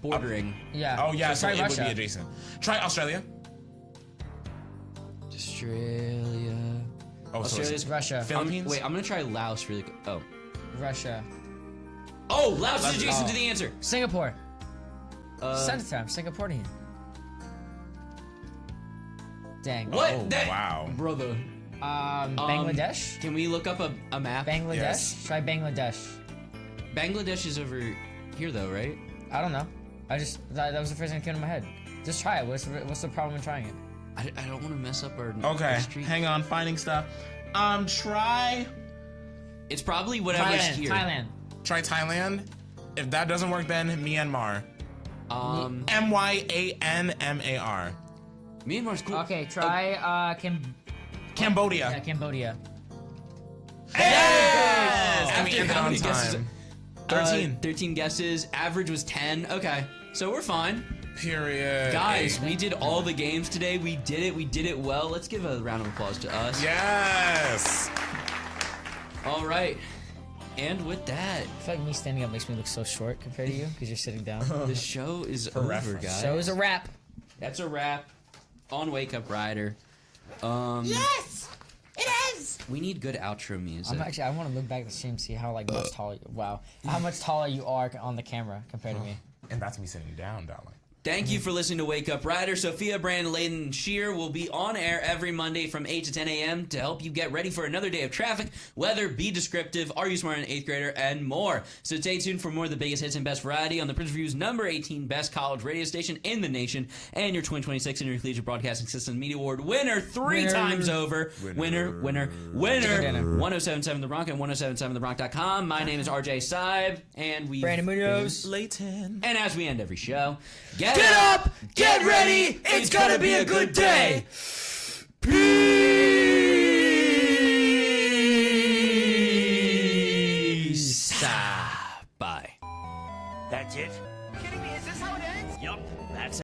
bordering. Yeah. Oh yeah, so try it Russia. would be adjacent. Try Australia. Australia. Oh, Australia's Russia. Philippines. Wait, I'm gonna try Laos really quick. Oh. Russia. Oh, Laos is adjacent to the answer. Singapore. Send it to him. Singaporean. Dang. What? Oh, wow. Brother. Bangladesh? Can we look up a map? Bangladesh? Yes. Try Bangladesh. Bangladesh is over here though, right? I don't know. That was the first thing that came to my head. Just try it. What's the problem in trying it? I don't want to mess up our Okay, streak. hang on, finding stuff. Try. It's probably whatever's here. Try Thailand. If that doesn't work, then Myanmar. Myanmar. Myanmar's cool. Okay, try Cambodia. Yeah, Cambodia. Yes! And we After ended how on many guesses? time. 13. 13 guesses. Average was 10. Okay, so we're fine. Period. Guys, we did all the games today. We did it. We did it well. Let's give a round of applause to us. Yes. All right. And with that, I feel like me standing up makes me look so short compared to you because you're sitting down. the show is over, guys. Show is a wrap. That's a wrap on Wake Up Rider. Yes! It is! We need good outro music. I want to look back at the stream and see how much taller. Wow, how much taller you are on the camera compared to me. And that's me sitting down, darling. Thank you for listening to Wake Up Rider. Sophia, Branden, Laytin, and Sheer will be on air every Monday from 8 to 10 a.m. to help you get ready for another day of traffic, weather, be descriptive, are you smart, an 8th grader, and more. So stay tuned for more of the biggest hits and best variety on the Prince Review's number 18 best college radio station in the nation and your 2026 Intercollegiate Broadcasting System Media Award winner three times over. Winner. 1077 The Bronx and 1077thebronx.com. My name is RJ Seib, and we Branden Munoz. Laytin. And as we end every show, get up, get ready, it's gonna be a good day. Peace. Bye. That's it? Kidding me? Is this how it ends? Yup, that's